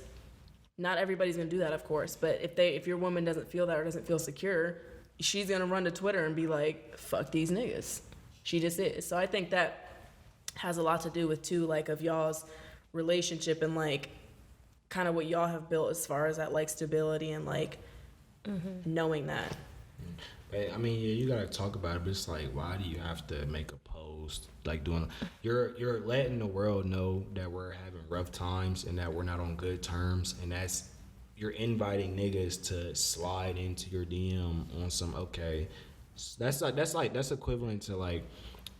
not everybody's going to do that, of course, but if your woman doesn't feel that or doesn't feel secure, she's going to run to Twitter and be like, fuck these niggas. She just is. So I think that has a lot to do with too, like, of y'all's relationship and like kind of what y'all have built as far as that like stability and like knowing that. But, I mean, yeah, you gotta talk about it, but it's like, why do you have to make a post? Like, you're letting the world know that we're having rough times and that we're not on good terms, and you're inviting niggas to slide into your DM on some, okay, that's equivalent to like,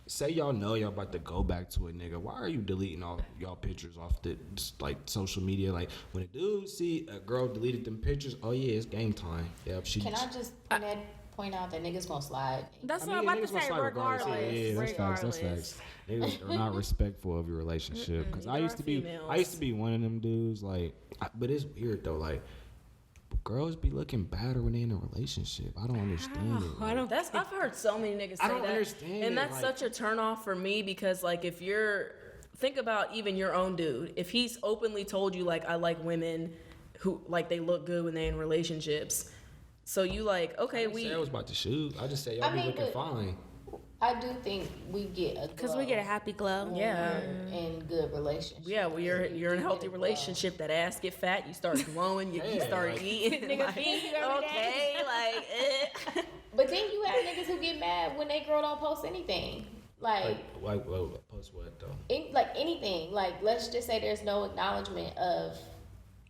say y'all know y'all about to go back to a nigga. Why are you deleting all y'all pictures off the like social media? Like, when a dude see a girl deleted them pictures, oh yeah, it's game time. Yep, Can I just point out that niggas gonna slide? That's I what mean, I'm about niggas to gonna say. slide regardless. Regardless. Yeah, that's facts. That's Regardless. facts. Niggas are not respectful of your relationship. Because I Neither used are to be, females. I used to be one of them dudes. Like, but it's weird though. Like, girls be looking better when they in a relationship. I don't understand it. I don't. I've heard so many niggas say I don't that. understand and it, that's like- such a turn off for me, because like if think about even your own dude, if he's openly told you like, I like women who like they look good when they're in relationships, so you like, okay, I didn't say I was about to shoot. I just said y'all be looking fine. I do think we get a Because we get a happy glow. Yeah. in good relationships. Yeah, well, you're in a healthy relationship. That ass get fat, you start glowing, you Yeah, start like- eating. Nigga like, feed you every okay, day. like, But then you have niggas who get mad when they girl don't post anything. Like, post what though? Like anything. Like, let's just say there's no acknowledgement of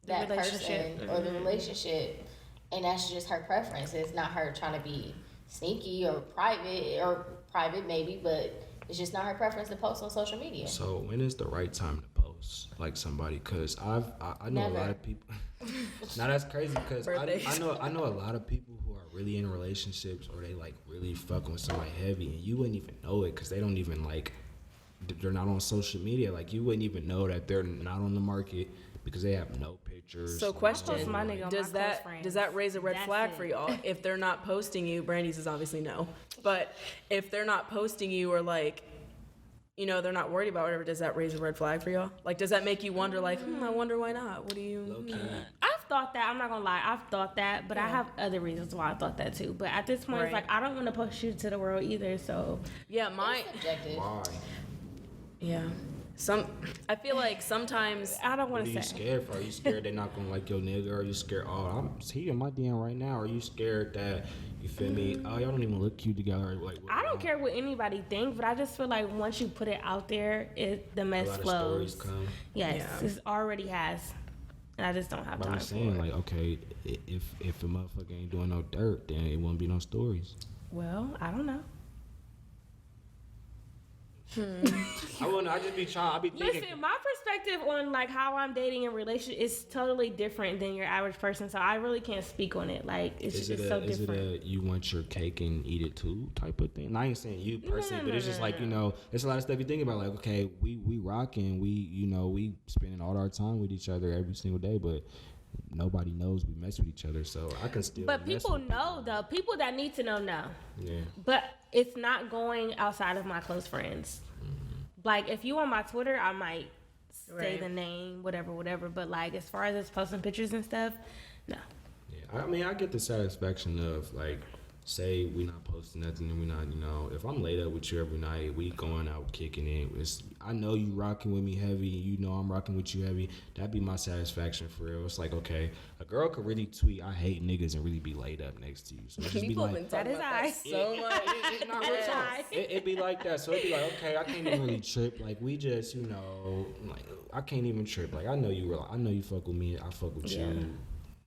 that person relationship. or the relationship, and that's just her preference. It's not her trying to be sneaky or private maybe, but it's just not her preference to post on social media. So when is the right time to post like somebody? Cause I know Never. a lot of people. Now that's crazy because I know a lot of people who are really in relationships or they like really fucking with somebody heavy and you wouldn't even know it because they don't even like they're not on social media. Like you wouldn't even know that they're not on the market because they have no pictures. So question, my nigga on does my close that friends. does that raise a red That's flag it. for y'all? If they're not posting you, Brandy's is obviously no. But if they're not posting you or like, you know, they're not worried about whatever, does that raise a red flag for y'all? Like, does that make you wonder like, I wonder why not? What do you... Low-key. I've thought that. I'm not gonna lie. I've thought that, but I have other reasons why I thought that too. But at this point, it's Right. like I don't want to post you to the world either. So Yeah, my... It's subjective. Why? Yeah. I feel like sometimes... I don't What want are to you say. scared for? Are you scared they're not gonna like your nigga? Or are you scared? Oh, he in my DM right now. Are you scared that you feel me? Oh, y'all don't even look cute together. Like I don't care what anybody thinks, but I just feel like once you put it out there, the A mess lot of flows. stories come. Yes, Yeah. it already has, and I just don't have But time I'm for saying it. like, okay, if a motherfucker ain't doing no dirt, then it won't be no stories. Well, I don't know. I just be trying. I be thinking. Listen, my perspective on like how I'm dating in relationship is totally different than your average person, so I really can't speak on it. Like it's so different. Is it a you want your cake and eat it too type of thing? And I ain't saying you personally, but it's just like, you know, it's a lot of stuff you think about. Like, okay, we rocking, we spending all our time with each other every single day, but nobody knows we mess with each other, so I can still. But mess people with know though. People that need to know know. Yeah. But it's not going outside of my close friends. Like if you on my Twitter, I might say Right. the name, whatever. But like as far as us posting pictures and stuff, no. Yeah, I mean, I get the satisfaction of like, say we not posting nothing and we not, you know, if I'm laid up with you every night, we going out kicking it. I know you rocking with me heavy, you know I'm rocking with you heavy. That'd be my satisfaction for real. It's like, okay, a girl could really tweet, I hate niggas, and really be laid up next to you. So it just be People have like, been talking That is about I. that so much. it, not real talk. It'd be like that. So it'd be like, okay, I can't even really trip. Like we just, you know, like I can't even trip. Like I know you fuck with me, I fuck with you.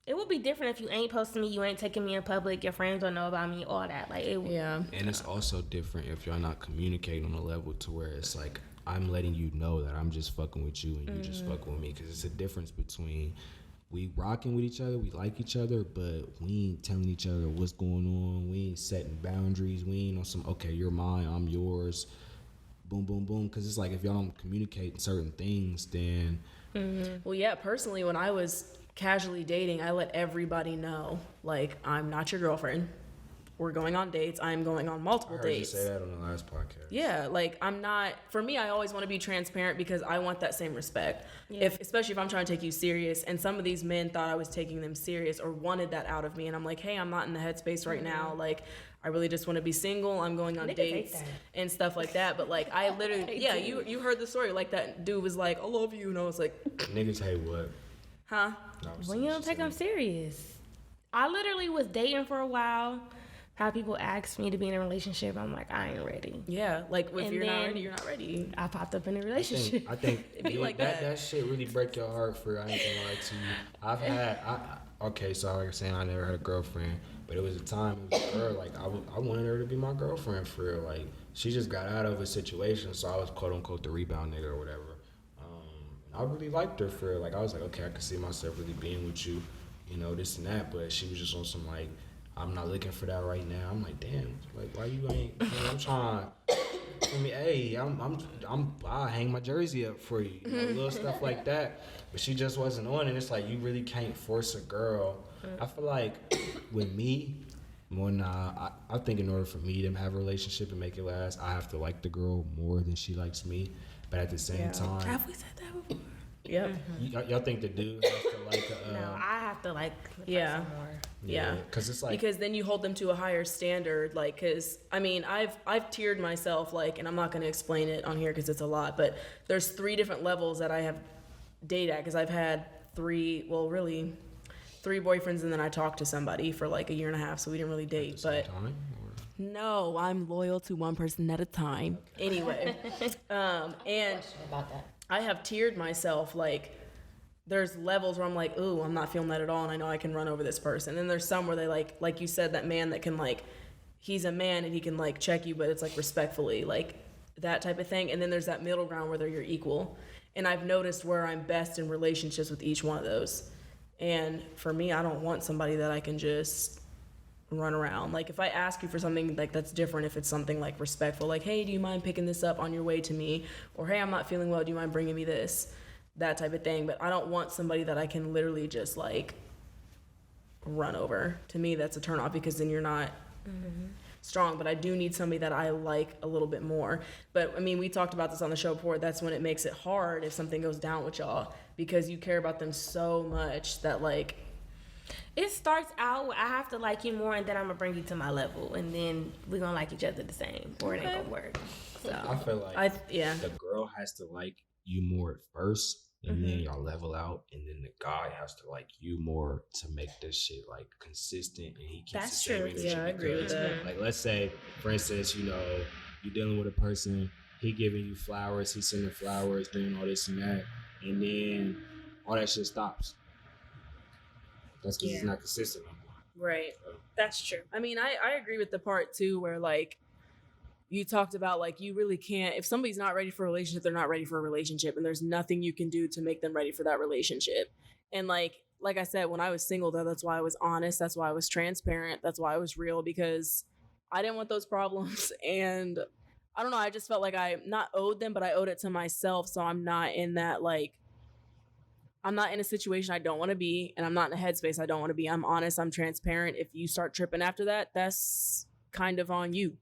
It would be different if you ain't posting me, you ain't taking me in public, your friends don't know about me, all that. Like it. Yeah. And it's also different if y'all not communicating on a level to where it's like I'm letting you know that I'm just fucking with you and you just fucking with me, because it's a difference between we rocking with each other, we like each other, but we ain't telling each other what's going on. We ain't setting boundaries. We ain't on some, okay, you're mine, I'm yours, boom, boom, boom. Because it's like if y'all don't communicate certain things, then Well, yeah, personally, when I was casually dating, I let everybody know, like, I'm not your girlfriend. We're going on dates. I'm going on I multiple heard you dates. say that on the last podcast. Yeah, like I'm not. For me, I always want to be transparent because I want that same respect. Especially if I'm trying to take you serious, and some of these men thought I was taking them serious or wanted that out of me, and I'm like, hey, I'm not in the headspace right now. Like, I really just want to be single. I'm going on Niggas dates hate that. and stuff like that. But like, I literally, yeah, you heard the story. Like that dude was like, I love you, and I was like, Niggas hate what? huh? No, I'm When saying you don't just take saying. them serious. I literally was dating for a while. How people asked me to be in a relationship, I'm like, I ain't ready. Yeah, like if And you're not then- ready, you're not ready. I popped up in a relationship. I think It'd be yeah, like that. that. That shit really break your heart for. I ain't gonna lie to you. I've had. Okay, so like I was saying, I never had a girlfriend, but it was a time. It was a girl. Like I wanted her to be my girlfriend for real. Like she just got out of a situation, so I was quote unquote the rebound nigga or whatever. I really liked her for real. Like I was like, okay, I can see myself really being with you, you know, this and that. But she was just on some like, I'm not looking for that right now. I'm like, damn, like why you ain't? I'm trying. I mean, hey, I'll hang my jersey up for you, you know, little stuff like that. But she just wasn't on it. It's like you really can't force a girl. I feel like with me, I think in order for me to have a relationship and make it last, I have to like the girl more than she likes me. But at the same time, Have we said that before? Yep. y'all think the dude has to like a No, I have to like the Yeah. person more. Yeah. because it's like Because then you hold them to a higher standard, like, cause I mean, I've tiered myself, like, and I'm not gonna explain it on here because it's a lot, but there's 3 different levels that I have dated at, cause I've had 3 boyfriends, and then I talked to somebody for like a year and a half, so we didn't really date, but time, or- no, I'm loyal to one person at a time. Anyway, and Question about that. I have tiered myself, like, there's levels where I'm like, ooh, I'm not feeling that at all, and I know I can run over this person. And there's some where they like you said, that man that can like, he's a man and he can like check you, but it's like respectfully, like that type of thing. And then there's that middle ground where you're equal. And I've noticed where I'm best in relationships with each one of those. And for me, I don't want somebody that I can just run around. Like if I ask you for something, like that's different if it's something like respectful, like, hey, do you mind picking this up on your way to me? Or hey, I'm not feeling well, do you mind bringing me this? That type of thing. But I don't want somebody that I can literally just like run over. To me, that's a turn off, because then you're not strong. But I do need somebody that I like a little bit more. But I mean, we talked about this on the show before. That's when it makes it hard if something goes down with y'all, because you care about them so much that like it starts out with, I have to like you more, and then I'm gonna bring you to my level, and then we're gonna like each other the same, or it ain't gonna work. So I feel like the girl has to like you more at first, and then y'all level out, and then the guy has to like you more to make this shit like consistent, and he keeps That's the same true. energy. Yeah, I agree with that. Like, let's say, for instance, you know, you're dealing with a person, he giving you flowers, he sending flowers, doing all this and that, and then all that shit stops. That's because it's not consistent no more. right. that's true. I mean, I agree with the part too where like you talked about like you really can't, if somebody's not ready for a relationship, they're not ready for a relationship, and there's nothing you can do to make them ready for that relationship. And like I said, when I was single though, that's why I was honest, that's why I was transparent, that's why I was real, because I didn't want those problems. And I don't know, I just felt like I not owed them, but I owed it to myself. So I'm not in that like, I'm not in a situation I don't want to be, and I'm not in a headspace I don't want to be. I'm honest, I'm transparent. If you start tripping after that, that's kind of on you.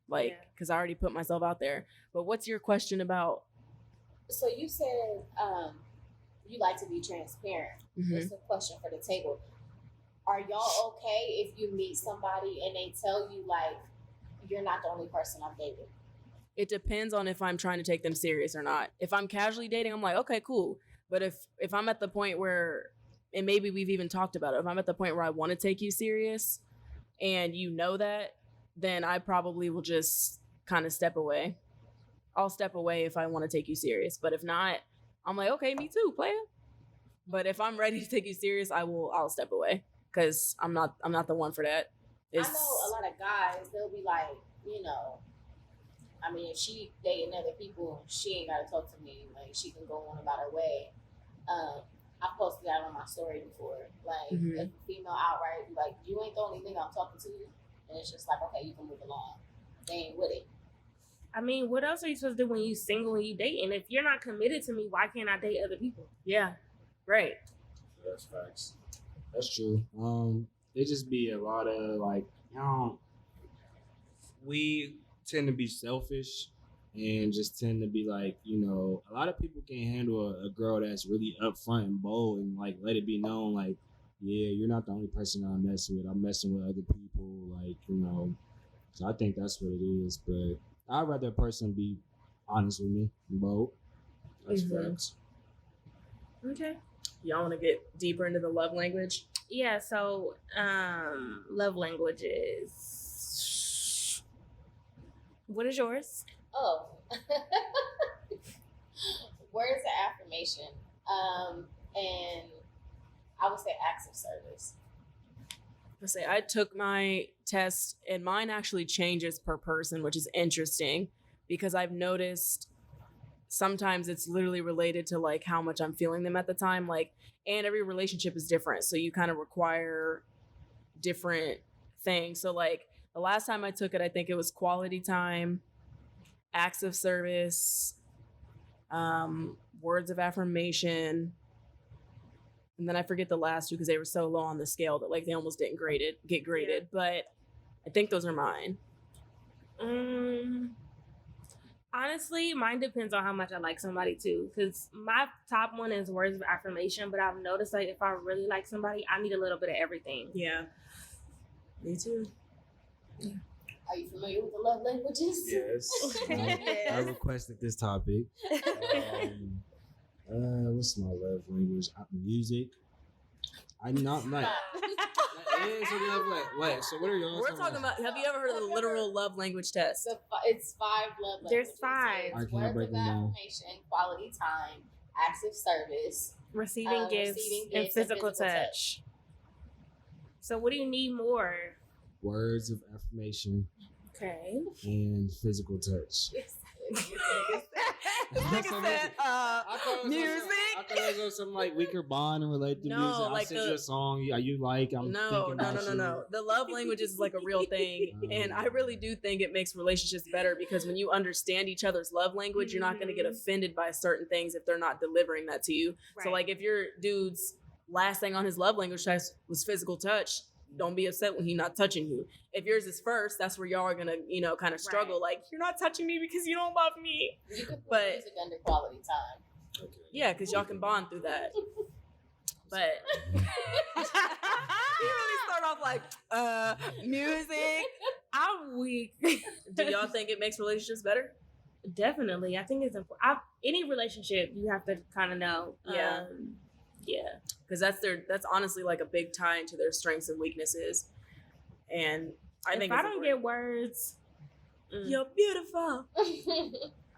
Like, because I already put myself out there. But what's your question about? So you said you like to be transparent. It's a question for the table. Are y'all okay if you meet somebody and they tell you like you're not the only person I'm dating? It depends on if I'm trying to take them serious or not. If I'm casually dating, I'm like, okay, cool. But if I'm at the point where, and maybe we've even talked about it, if I'm at the point where I want to take you serious and you know that, then I probably will just kind of step away. I'll step away if I want to take you serious. But if not, I'm like, okay, me too, player. But if I'm ready to take you serious, I'll step away, because I'm not the one for that. I know a lot of guys, they'll be like, you know, I mean, if she dating other people, she ain't gotta talk to me. Like, she can go on about her way. I posted that on my story before. Like, if a female outright be like, you ain't the only nigga I'm talking to, and it's just like, okay, you can move along. They ain't with it. I mean, what else are you supposed to do when you single and you dating? If you're not committed to me, why can't I date other people? Yeah, right. That's facts. That's true. It just be a lot of like, you know, we tend to be selfish and just tend to be like, you know, a lot of people can't handle a girl that's really upfront and bold and like let it be known like, yeah, you're not the only person I'm messing with. I'm messing with other people, like, you know. So I think that's what it is. But I'd rather a person be honest with me and bold. That's facts. Okay. Y'all want to get deeper into the love language? Yeah, so love languages. What is yours? Oh. Words of affirmation. And I would say acts of service. I took my test, and mine actually changes per person, which is interesting, because I've noticed sometimes it's literally related to like how much I'm feeling them at the time. Like, and every relationship is different, so you kind of require different things. So like the last time I took it, I think it was quality time, acts of service, words of affirmation, and then I forget the last two because they were so low on the scale that like they almost didn't get graded. Yeah. But I think those are mine. Honestly, mine depends on how much I like somebody too. Because my top one is words of affirmation, but I've noticed like if I really like somebody, I need a little bit of everything. Yeah, me too. Yeah. Are you familiar with the love languages? Yes. I requested this topic. What's my love language? Music. I'm not like. It's a love language. What? So what are y'all? We're talking about. Have you ever heard of the literal love language test? It's 5 love languages. There's 5. So words of affirmation, quality time, acts of service, receiving gifts, and physical touch. So what do you need more? words of affirmation, Okay. and physical touch. Nigga said, music. I thought it was some like weaker bond and related to No, music. I'll like send you a song you like. I'm No. thinking about you. The love language is like a real thing. And I really do think it makes relationships better because when you understand each other's love language, you're not going to get offended by certain things if they're not delivering that to you. Right. So like if your dude's last thing on his love language test was physical touch, don't be upset when he's not touching you. If yours is first, that's where y'all are gonna, kind of struggle. Right. Like, you're not touching me because you don't love me. You can put But music under quality time. Okay. yeah, because y'all can bond through that. But he really start off like, music. I'm weak. Do y'all think it makes relationships better? Definitely. I think it's important. Any relationship, you have to kind of know. Yeah. Yeah. Because that's honestly like a big tie into their strengths and weaknesses. And I think if I don't get words, you're beautiful.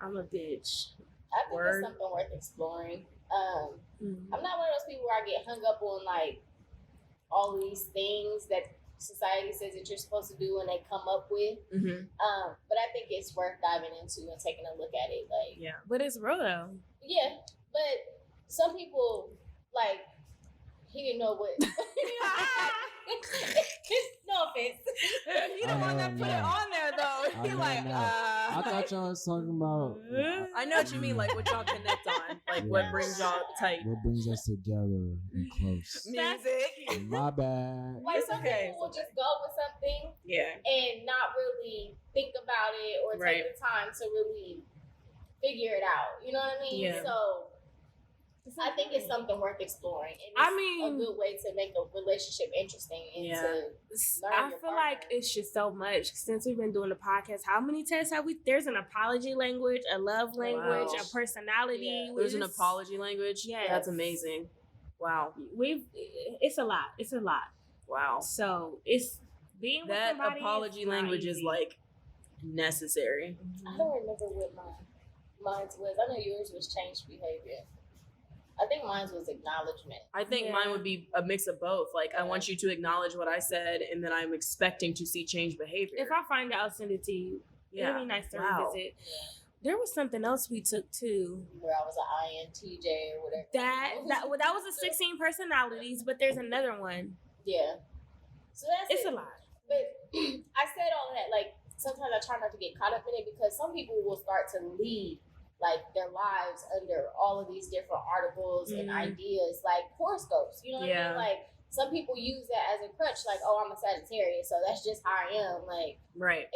I'm a bitch. I think Word. it's something worth exploring. I'm not one of those people where I get hung up on like all of these things that society says that you're supposed to do and they come up with. Mm-hmm. But I think it's worth diving into and taking a look at it. Like, Yeah. But it's real though. yeah, but some people like he didn't know what. No offense. He the one that put it on there though. He like, I thought y'all was talking about I know what you mean, like what y'all connect on, like what brings y'all tight. what brings us together and close. Music. My bad. Like It's some okay, people will it's just go with something Yeah. and not really think about it or Right. take the time to really figure it out. You know what I mean? Yeah. So I think it's something worth exploring. And I it's mean- a good way to make a relationship interesting and Yeah. to learn I your feel partner. like it's just so much since we've been doing the podcast. How many tests have we? There's an apology language, a love language, Wow. a personality. Yeah. There's an It's- apology language. Yes. That's amazing. Wow. It's a lot. It's a lot. Wow. So it's being with That somebody apology is not language is easy. like necessary. I don't remember what mine was. I know yours was changed behavior. I think mine was acknowledgement. I think mine would be a mix of both. Like, I want you to acknowledge what I said, and then I'm expecting to see change behavior. If I find it, I'll send it to you. Yeah. It'd be nice to Wow. revisit. There was something else we took too. Where I was an INTJ or whatever. That was the 16 personalities, but there's another one. Yeah. So that's It's it. a lot. But I said all that, like, sometimes I try not to get caught up in it because some people will start to lead, like, their lives under all of these different articles and ideas, like horoscopes. You know what I Yeah. mean? Like, some people use that as a crutch, like, oh, I'm a Sagittarius, so that's just how I am. Like, right.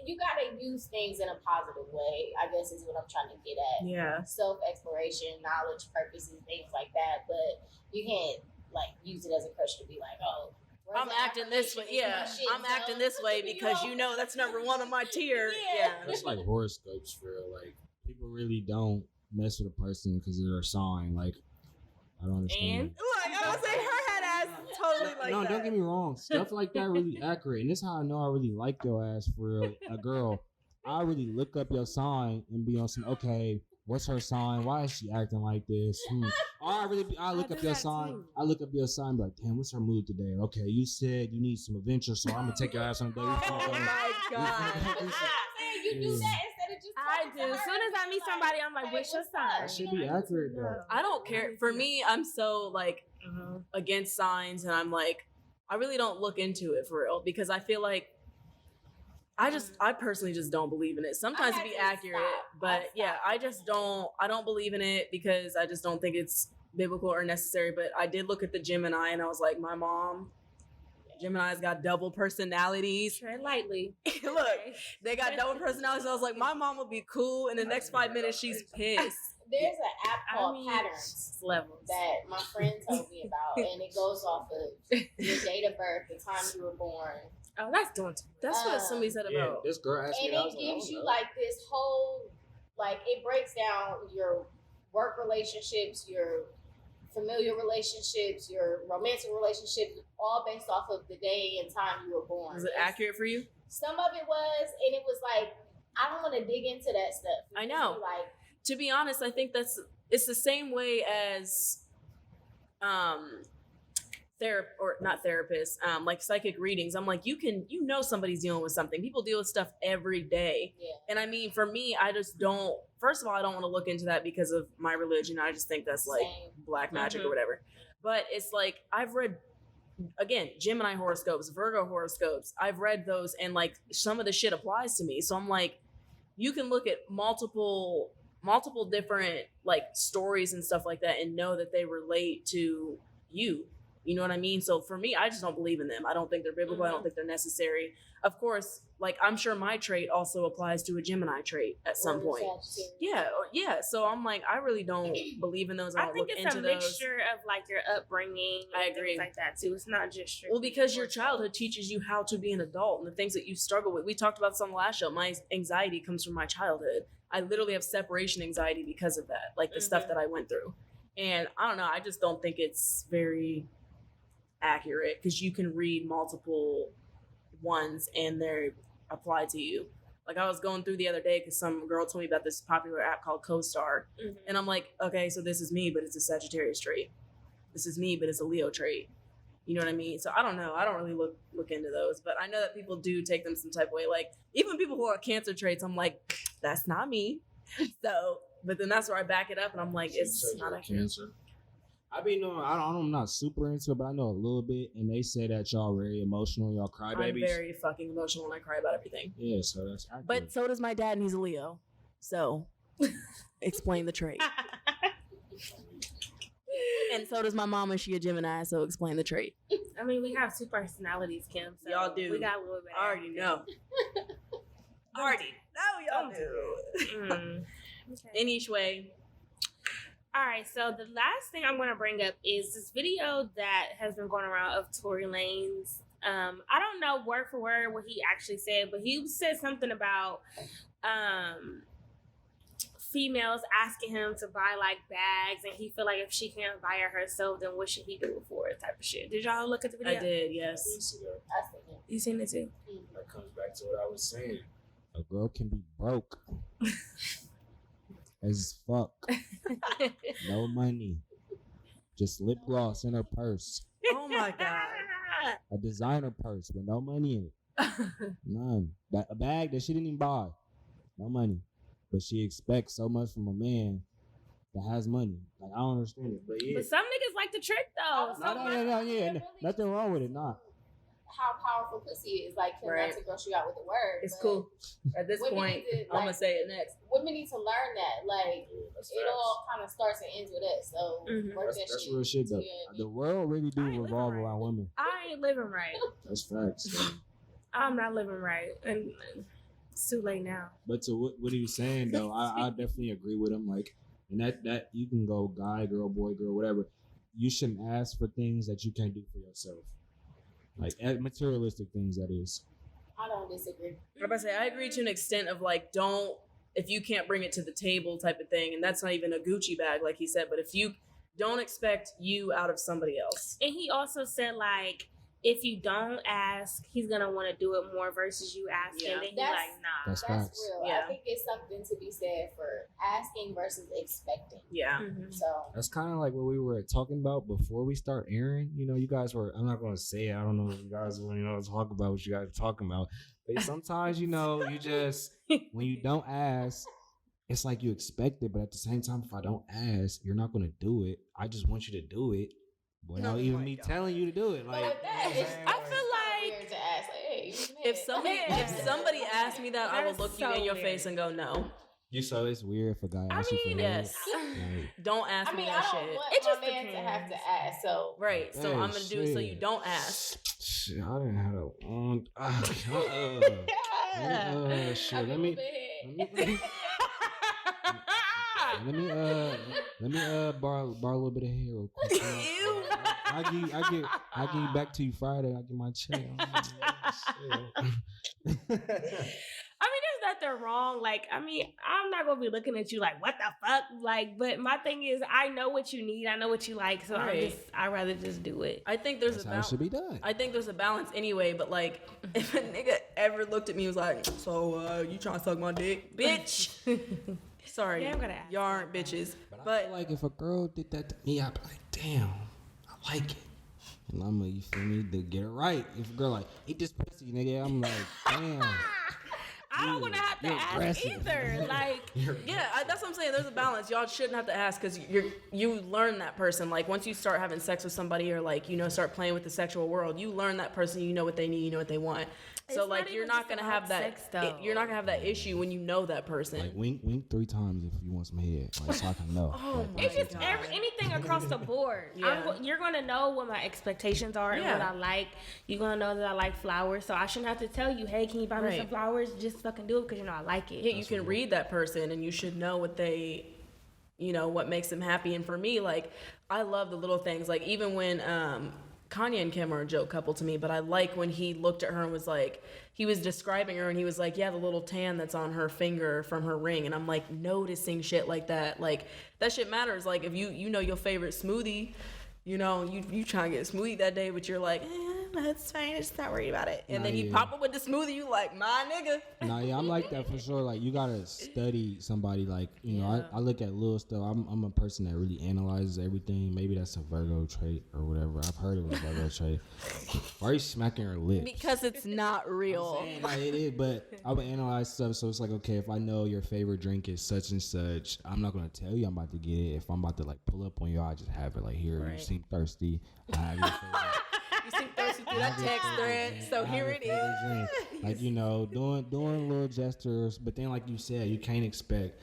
you gotta use things in a positive way, I guess is what I'm trying to get at. Yeah. Self-exploration, knowledge, purposes, things like that. But you can't, like, use it as a crutch to be like, oh, where's I'm the acting this way. affirmation? Yeah. Shit, I'm acting so- this way because you know that's number one on my tier. Yeah. That's like horoscopes for real. Like people really don't mess with a person because of their sign. Like I don't understand. And Like, I was saying, her head ass totally like no, that. don't get me wrong. Stuff like that really accurate, and this is how I know I really like your ass for real. A girl, I really look up your sign and be on some. Okay, what's her sign? Why is she acting like this? Or I look I up do your that sign. too. I look up your sign, be like, damn, what's her mood today? Okay, you said you need some adventure, so I'm gonna take your ass on a date. Oh my god. I'm saying you do that instead of just I talking do. to As her soon as I and meet be somebody, like, I'm like, hey, what's your what's sign? up? That should be accurate though. I don't care. For me, I'm so like against signs, and I'm like, I really don't look into it for real because I feel like I personally just don't believe in it. Sometimes I it be had to accurate, stop. but yeah, I don't believe in it because I just don't think it's biblical or necessary. But I did look at the Gemini and I was like, my mom, Gemini's got double personalities. Tread lightly. Look, they got double personalities. I was like, my mom will be cool. In the next 5 minutes, she's pissed. There's an app called Patterns It's levels. that my friend told me about, and it goes off of your date of birth, the time you were born, Oh, that's doing too much. That's what somebody said Yeah, about. this girl asked me. and I it was like, I gives don't you know. like this whole, like it breaks down your work relationships, your familiar relationships, your romantic relationships, all based off of the day and time you were born. Was it It's- accurate for you? Some of it was, and it was like, I don't want to dig into that stuff. I It's know. Like, To be honest, I think it's the same way as not therapists, like psychic readings. I'm like, you know somebody's dealing with something. People deal with stuff every day. Yeah. And I mean, for me, I just don't, first of all, I don't want to look into that because of my religion. I just think that's like Same. black magic or whatever. But it's like, I've read, again, Gemini horoscopes, Virgo horoscopes. I've read those and like some of the shit applies to me. So I'm like, you can look at multiple different like stories and stuff like that and know that they relate to you. You know what I mean? So for me, I just don't believe in them. I don't think they're biblical. I don't think they're necessary. Of course, like I'm sure my trait also applies to a Gemini trait at some point. Yeah. So I'm like, I really don't believe in those. I think it's a mixture of like your upbringing. I agree. Things like that too. It's not just well, because your childhood teaches you how to be an adult and the things that you struggle with. We talked about this on the last show. My anxiety comes from my childhood. I literally have separation anxiety because of that, like the stuff that I went through. And I don't know. I just don't think it's very accurate because you can read multiple ones and they're applied to you. Like I was going through the other day because some girl told me about this popular app called CoStar, and I'm like, okay, so this is me, but it's a Sagittarius trait. This is me, but it's a Leo trait. You know what I mean? So I don't know. I don't really look into those, but I know that people do take them some type of way. Like even people who are Cancer traits, I'm like, that's not me. So, but then that's where I back it up, and I'm like, it's not a Cancer. I mean, no, I'm not super into it, but I know a little bit, and they say that y'all very emotional, y'all cry babies. I'm very fucking emotional and I cry about everything. Yeah, so that's accurate. But so does my dad, and he's a Leo. So, explain the trait. And so does my mom, and she a Gemini. So explain the trait. I mean, we have two personalities, Kim. So y'all do. We got a little bit. I already know. Already know y'all do. Okay. In each way. All right, so the last thing I'm going to bring up is this video that has been going around of Tory Lanez. I don't know word for word what he actually said, but he said something about females asking him to buy like bags, and he feel like if she can't buy it herself, then what should he do it for? Type of shit. Did y'all look at the video? I did, yes. You seen it too? That comes back to what I was saying. A girl can be broke as fuck. No money. Just lip gloss in her purse. Oh my God. A designer purse with no money in it. None. A bag that she didn't even buy. No money. But she expects so much from a man that has money. Like, I don't understand it. But yeah. But some niggas like the trick though. No, nothing wrong with it, nah. How powerful pussy is, like, Kim Right. not to gross you out with the word. It's cool. At this women point, need to, I'm going like, to say it next. Women need to learn that. Like, That's it all kind of starts and ends with us. So, work that That's shit. real shit, though. The world really do revolve around women. I ain't living right. That's facts. I'm not living right, and it's too late now. But to what he was saying, though, I definitely agree with him. Like, and that you can go guy, girl, boy, girl, whatever. You shouldn't ask for things that you can't do for yourself. Like materialistic things, that is. I don't disagree. I'm about to say, I agree to an extent of like, if you can't bring it to the table type of thing, and that's not even a Gucci bag, like he said, but if you don't expect you out of somebody else. And he also said, like, if you don't ask, he's gonna want to do it more versus you asking. Yeah. Then he's That's- like, nah. That's That's facts. real. Yeah. I think it's something to be said for asking versus expecting. Yeah. Mhm. So, That's kind of like what we were talking about before we start airing. You know, you guys were, I'm not going to say it. I don't know if you guys want to talk about what you guys are talking about. But sometimes, you know, you just, when you don't ask, it's like you expect it. But at the same time, if I don't ask, you're not going to do it. I just want you to do it without Oh even my me God. telling you to do it. Like, but with that, you know what I'm it's, saying? I feel like weird to ask, like, hey, if somebody asked me that, I That would is look you so in your weird. face and go, no. So it's weird if a guy asks you for yes. Like, Don't ask I mean, me I that don't shit. want It my just man to have to depends. ask. So, Right. So Hey, I'm going to do it so you shit. don't ask. shit, I didn't have a long. Shit. Let me borrow a little bit of hair real quick. Ew. I give you back to you Friday. I get my check. I mean, there's nothing wrong. Like, I mean, I'm not gonna be looking at you like, what the fuck? Like, but my thing is, I know what you need. I know what you like. So Right. I'd rather just do it. I think there's That's a how it balance. should be done. I think there's a balance anyway, but like, if a nigga ever looked at me and was like, so you trying to suck my dick? Bitch. Sorry. Yeah, I'm gonna ask. Y'all aren't bitches. I But feel like if a girl did that to me, I'd be like, damn, I like it. And I'm like, you feel me? To get it right. If a girl like, eat this pussy, nigga, I'm like, damn. I don't want to have to ask aggressive. either. Like, That's what I'm saying. There's a balance. Y'all shouldn't have to ask because you learn that person. Like once you start having sex with somebody or like start playing with the sexual world, you learn that person. You know what they need. You know what they want. So It's like not you're even not just gonna have about that. sex, though. You're not gonna have that issue when you know that person. Like wink 3 times if you want some head, like so I can know. Oh my it's just God. anything across the board. Yeah. You're gonna know what my expectations are and what I like. You're gonna know that I like flowers, so I shouldn't have to tell you, hey, can you buy me some flowers? Just fucking do it because I like it. Yeah, you can read that person and you should know what they, what makes them happy. And for me, like, I love the little things. Like, even when Kanye and Kim are a joke couple to me, but I like when he looked at her and was like, he was describing her and he was like, yeah, the little tan that's on her finger from her ring. And I'm like, noticing shit like that. Like, that shit matters. Like, if you know your favorite smoothie, you trying to get a smoothie that day, but you're like, that's fine, I'm just not worried about it. And then he pop up with the smoothie, you like, my nigga. Nah, yeah, I'm like that for sure. Like, you gotta study somebody. Like, I look at little stuff. I'm a person that really analyzes everything. Maybe that's a Virgo trait or whatever. I've heard it was a Virgo trait. Why are you smacking her lips? Because it's not real. Like, it is, but I would analyze stuff. So it's like, okay, if I know your favorite drink is such and such, I'm not gonna tell you I'm about to get it. If I'm about to like pull up on you, I just have it like here. You seem thirsty. I have your favorite. You seem thirsty through that text thread, so here it is. Like, doing little gestures, but then like you said, you can't expect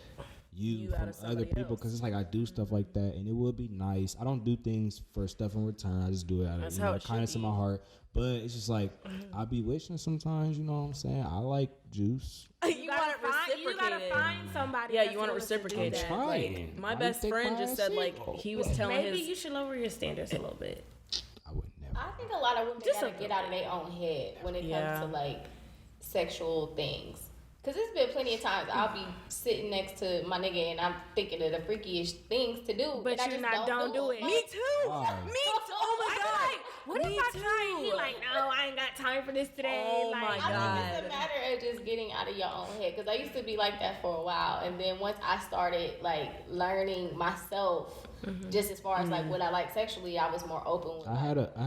you from other people because it's like I do stuff like that and it would be nice. I don't do things for stuff in return. I just do it out of kindness in my heart. But it's just like I be wishing sometimes, you know what I'm saying? I like juice. You want it reciprocated. You gotta find somebody. Yeah, you want it reciprocated. Trying. My best friend just said like he was telling Maybe his. you should lower your standards a little bit. I would never. I think a lot of women gotta get out of their own head when it comes to like sexual things. Cause there's been plenty of times I'll be sitting next to my nigga and I'm thinking of the freakiest things to do, But and you're I just don't do it. Me too. Why? Me too. Oh my god. What if I try and he like, no, I ain't got time for this today. Oh like, my I God. think it's a matter of just getting out of your own head. Cause I used to be like that for a while, and then once I started like learning myself, just as far as like what I like sexually, I was more open. With, I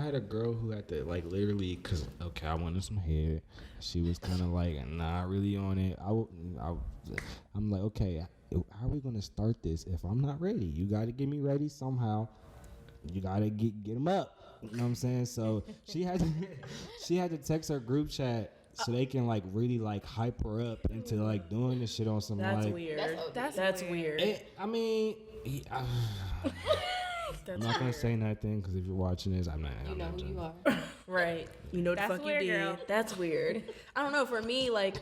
had a girl who had to like literally, cause okay, I wanted some head. She was kind of like not really on it. I'm like, okay, how are we gonna start this if I'm not ready? You gotta get me ready somehow. You gotta get them up. You know what I'm saying? So she had to text her group chat so they can like really like hype her up into like doing this shit on some That's like. weird. That's weird. I mean. I'm not gonna say nothing because if you're watching this, I'm not. you know who you are. Right. You know the That's fuck weird, you did. girl. That's weird. I don't know. For me, like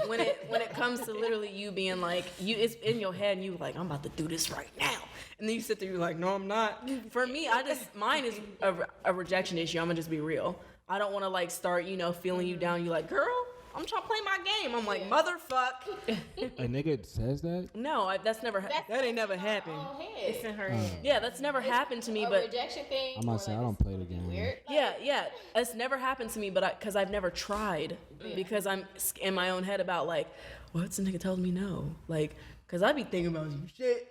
when it comes to literally you being like it's in your head and you like I'm about to do this right now, and then you sit there you're like no I'm not. For me, mine is a rejection issue. I'm gonna just be real. I don't want to like start feeling you down. You like girl. I'm trying to play my game. I'm like, motherfuck. A nigga says that? No, that's never that ain't never happened. It's in her head. Yeah, that's never happened to me. A But rejection thing. I'm not saying I don't play the game. Weird. yeah, it's never happened to me. But because I've never tried, because I'm in my own head about like, what's the nigga telling me no? Like, because I be thinking about some shit,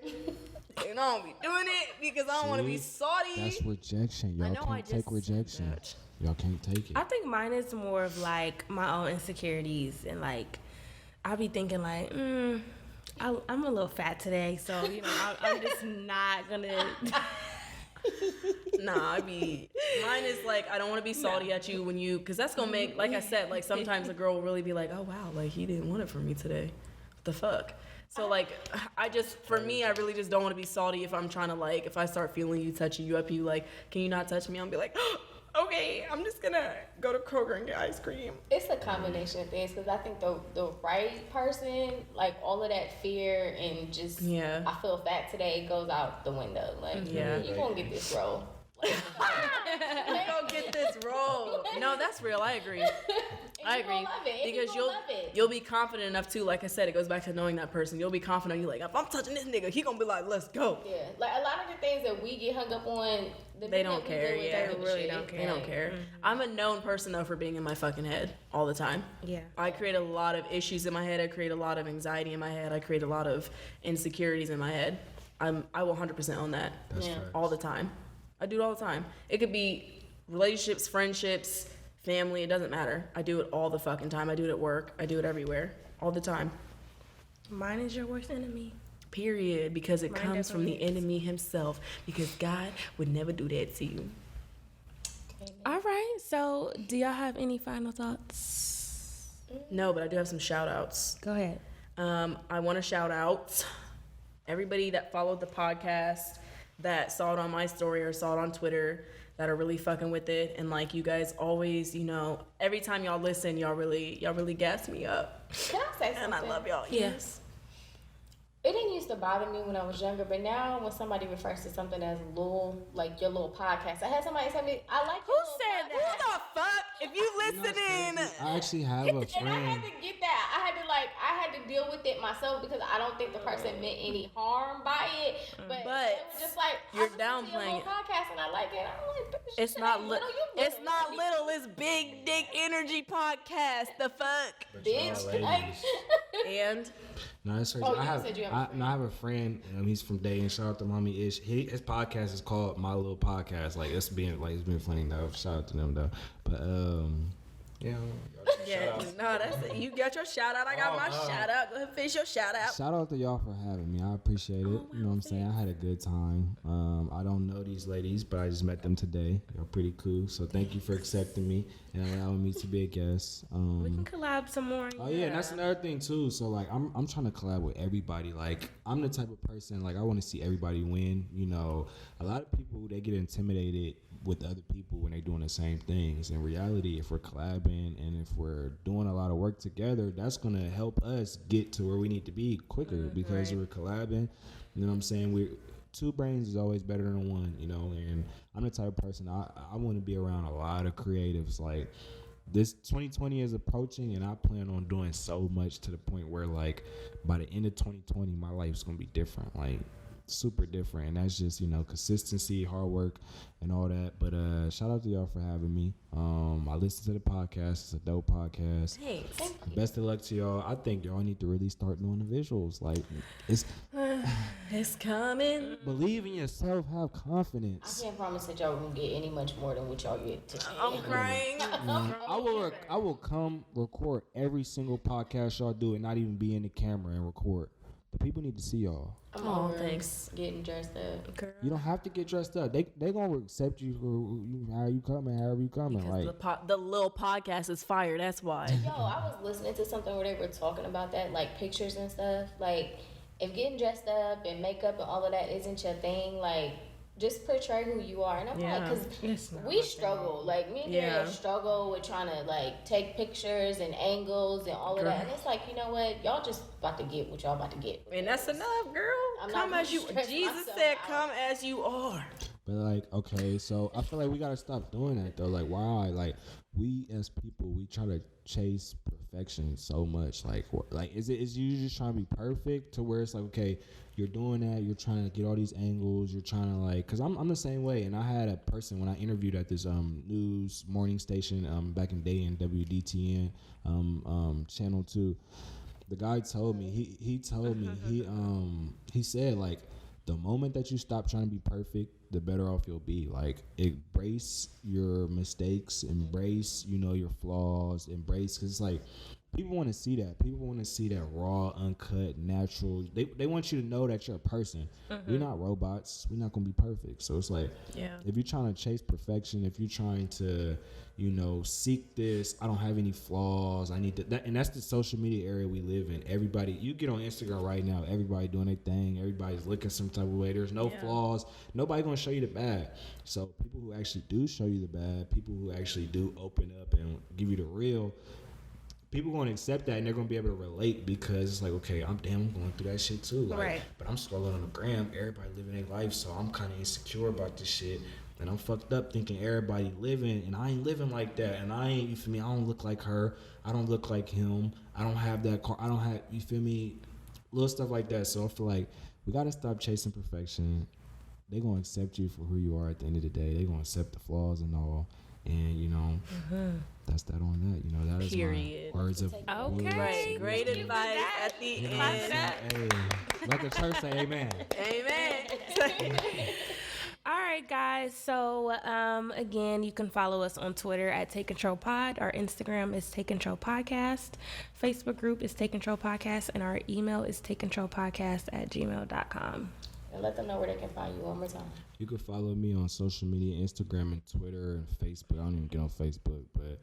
and I don't be doing it because I don't want to be salty. That's rejection. Y'all can't take rejection. Y'all can't take it. I think mine is more of like my own insecurities and like I be thinking like, I'm a little fat today, so I'm just not gonna. Nah, mine is like I don't want to be salty at you because that's gonna make, like I said, like sometimes a girl will really be like, oh wow, like he didn't want it from me today. What the fuck? So like for me, I really just don't want to be salty if I'm trying to like, if I start feeling you touching you up, you like, can you not touch me? I'll be like, okay, I'm just gonna go to Kroger and get ice cream. It's a combination of things because I think the right person, like all of that fear and just I feel fat today goes out the window. Like you gonna get this role. Like, you gonna get this role. No, that's real. I agree. I agree. Love it. Because love it. you'll be confident enough too. Like I said, it goes back to knowing that person. You'll be confident. You're like, if I'm touching this nigga, he gonna be like, let's go. Yeah, like a lot of the things that we get hung up on, they don't care. Yeah, they really don't care. They don't care. I'm a known person though for being in my fucking head all the time. Yeah. I create a lot of issues in my head. I create a lot of anxiety in my head. I create a lot of insecurities in my head. I will 100% own that. That's all the time. I do it all the time. It could be relationships, friendships, family, it doesn't matter. I do it all the fucking time. I do it at work. I do it everywhere, all the time. Mine is your worst enemy. Period. Because it Mine comes from the definitely is. enemy himself. Because God would never do that to you. All right. So, do y'all have any final thoughts? No, but I do have some shout outs. Go ahead. I want to shout out everybody that followed the podcast, that saw it on my story or saw it on Twitter, that are really fucking with it. And like, you guys always, every time y'all listen, y'all really gas me up. Can I say something? And I love y'all. Yes. It didn't used to bother me when I was younger, but now when somebody refers to something as like your little podcast, I had somebody tell me, I like Who your little said that? Who the fuck? If you listening. I actually have a And I had friend. to get that. I had to deal with it myself because I don't think the person meant any harm by it. But they were just like, you're I listen to your downplaying little podcast and I like it. I'm like, "Bitch, It's shit not ain't little. You It's not little. It's Big Dick Energy Podcast. The fuck. But y'all bitch." ladies. Like, And No, that's crazy. Oh, you said you have a friend. I have a friend. He's from Dayton. Shout out to Mommy Ish. His podcast is called My Little Podcast. Like it's been funny though. Shout out to them though. But Yeah. yeah, no, that's it. You got your shout out. I got my shout out. Go ahead, finish your shout out. shout out to y'all for having me. I appreciate it. You know what I'm saying? I had a good time. I don't know these ladies, but I just met them today. They're pretty cool. So thank you for accepting me and allowing me to be a guest. We can collab some more. Oh yeah, and that's another thing too. So like I'm trying to collab with everybody. Like I'm the type of person like I want to see everybody win. A lot of people they get intimidated with other people when they're doing the same things. In reality, if we're collabing and if we're doing a lot of work together, that's gonna help us get to where we need to be quicker because we're collabing. You know what I'm saying? Two brains is always better than one. And I'm the type of person I want to be around a lot of creatives. Like this 2020 is approaching and I plan on doing so much to the point where like by the end of 2020 my life's gonna be different, like super different. And that's just consistency, hard work and all that. But shout out to y'all for having me. I listen to the podcast. It's a dope podcast. Thanks. Best of luck to y'all. I think y'all need to really start doing the visuals. Like It's coming. believe in yourself, have I confidence. can't promise that y'all won't get any much more than what y'all get today. I'm crying. I will come record every single podcast y'all do and not even be in the camera and record. The people need to see y'all. I'm Oh, over thanks. getting dressed up. Girl. You don't have to get dressed up. They gonna accept you for how you coming, however you coming. Because Like the little podcast is fire. That's why. Yo, I was listening to something where they were talking about that, like pictures and stuff. Like, if getting dressed up and makeup and all of that isn't your thing, like, just portray who you are. And I'm Yeah. like, because we struggle. Like, me and Daria struggle with trying to, like, take pictures and angles and all of that. And it's like, you know what? Y'all just about to get what y'all about to get. And that's enough, girl. I'm Come not as you. gonna stress Jesus myself said, out. "Come as you are." But like, okay, so I feel like we gotta stop doing that though. Like, why? Like, we as people, we try to chase perfection so much. Like is you just trying to be perfect to where it's like, okay, you're doing that, you're trying to get all these angles, you're trying to like, cause I'm the same way. And I had a person when I interviewed at this news morning station back in Dayton, WDTN channel 2. The guy told me he told me he said like the moment that you stop trying to be perfect, the better off you'll be. Like, embrace your mistakes, embrace, your flaws, embrace, because it's like, people want to see that. People want to see that raw, uncut, natural. They want you to know that you're a person. We're not robots. We're not going to be perfect. So it's like, if you're trying to chase perfection, if you're trying to, seek this, I don't have any flaws, I need that. And that's the social media area we live in. Everybody, you get on Instagram right now, everybody doing their thing. Everybody's looking some type of way. There's no flaws. Nobody going to show you the bad. So people who actually do show you the bad, people who actually do open up and give you the real, people going to accept that and they're going to be able to relate because it's like, okay, I'm going through that shit too. Like, Right. But I'm scrolling on the gram, everybody living their life, so I'm kind of insecure about this shit. And I'm fucked up thinking everybody living, and I ain't living like that. And I ain't, you feel me? I don't look like her. I don't look like him. I don't have that car. I don't have, you feel me? Little stuff like that. So I feel like we got to stop chasing perfection. They're going to accept you for who you are at the end of the day. They're going to accept the flaws and all. And, that's that on that. That is Period. my words of Okay. Right. Great Thank you for advice that. at the You know what I'm end. saying? Hey, let the church say amen. Amen. All right. right, guys. So, again, you can follow us on Twitter at Take Control Pod. Our Instagram is Take Control Podcast. Facebook group is Take Control Podcast. And our email is takecontrolpodcast@gmail.com. And let them know where they can find you one more time. You can follow me on social media, Instagram and Twitter and Facebook. I don't even get on Facebook, but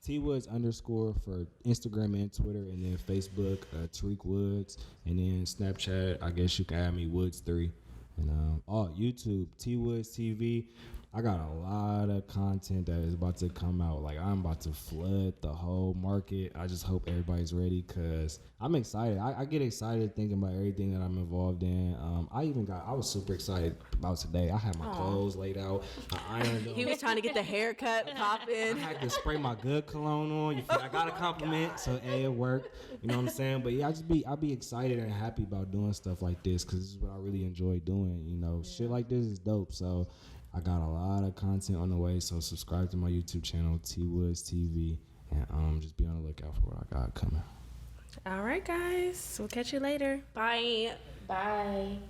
Twoods _ for Instagram and Twitter, and then Facebook, Tariq Woods, and then Snapchat. I guess you can add me Woods3, and YouTube, Twoods TV. I got a lot of content that is about to come out. Like, I'm about to flood the whole market. I just hope everybody's ready because I'm excited. I get excited thinking about everything that I'm involved in. I was super excited about today. I had my clothes laid out. I ironed them. He was trying to get the haircut popping. I had to spray my good cologne on. You feel I got a compliment, so it worked. You know what I'm saying? But yeah, I'll be excited and happy about doing stuff like this because this is what I really enjoy doing. You know, shit like this is dope. So I got a lot of content on the way, so subscribe to my YouTube channel, Twoods TV, and just be on the lookout for what I got coming. All right, guys. We'll catch you later. Bye. Bye.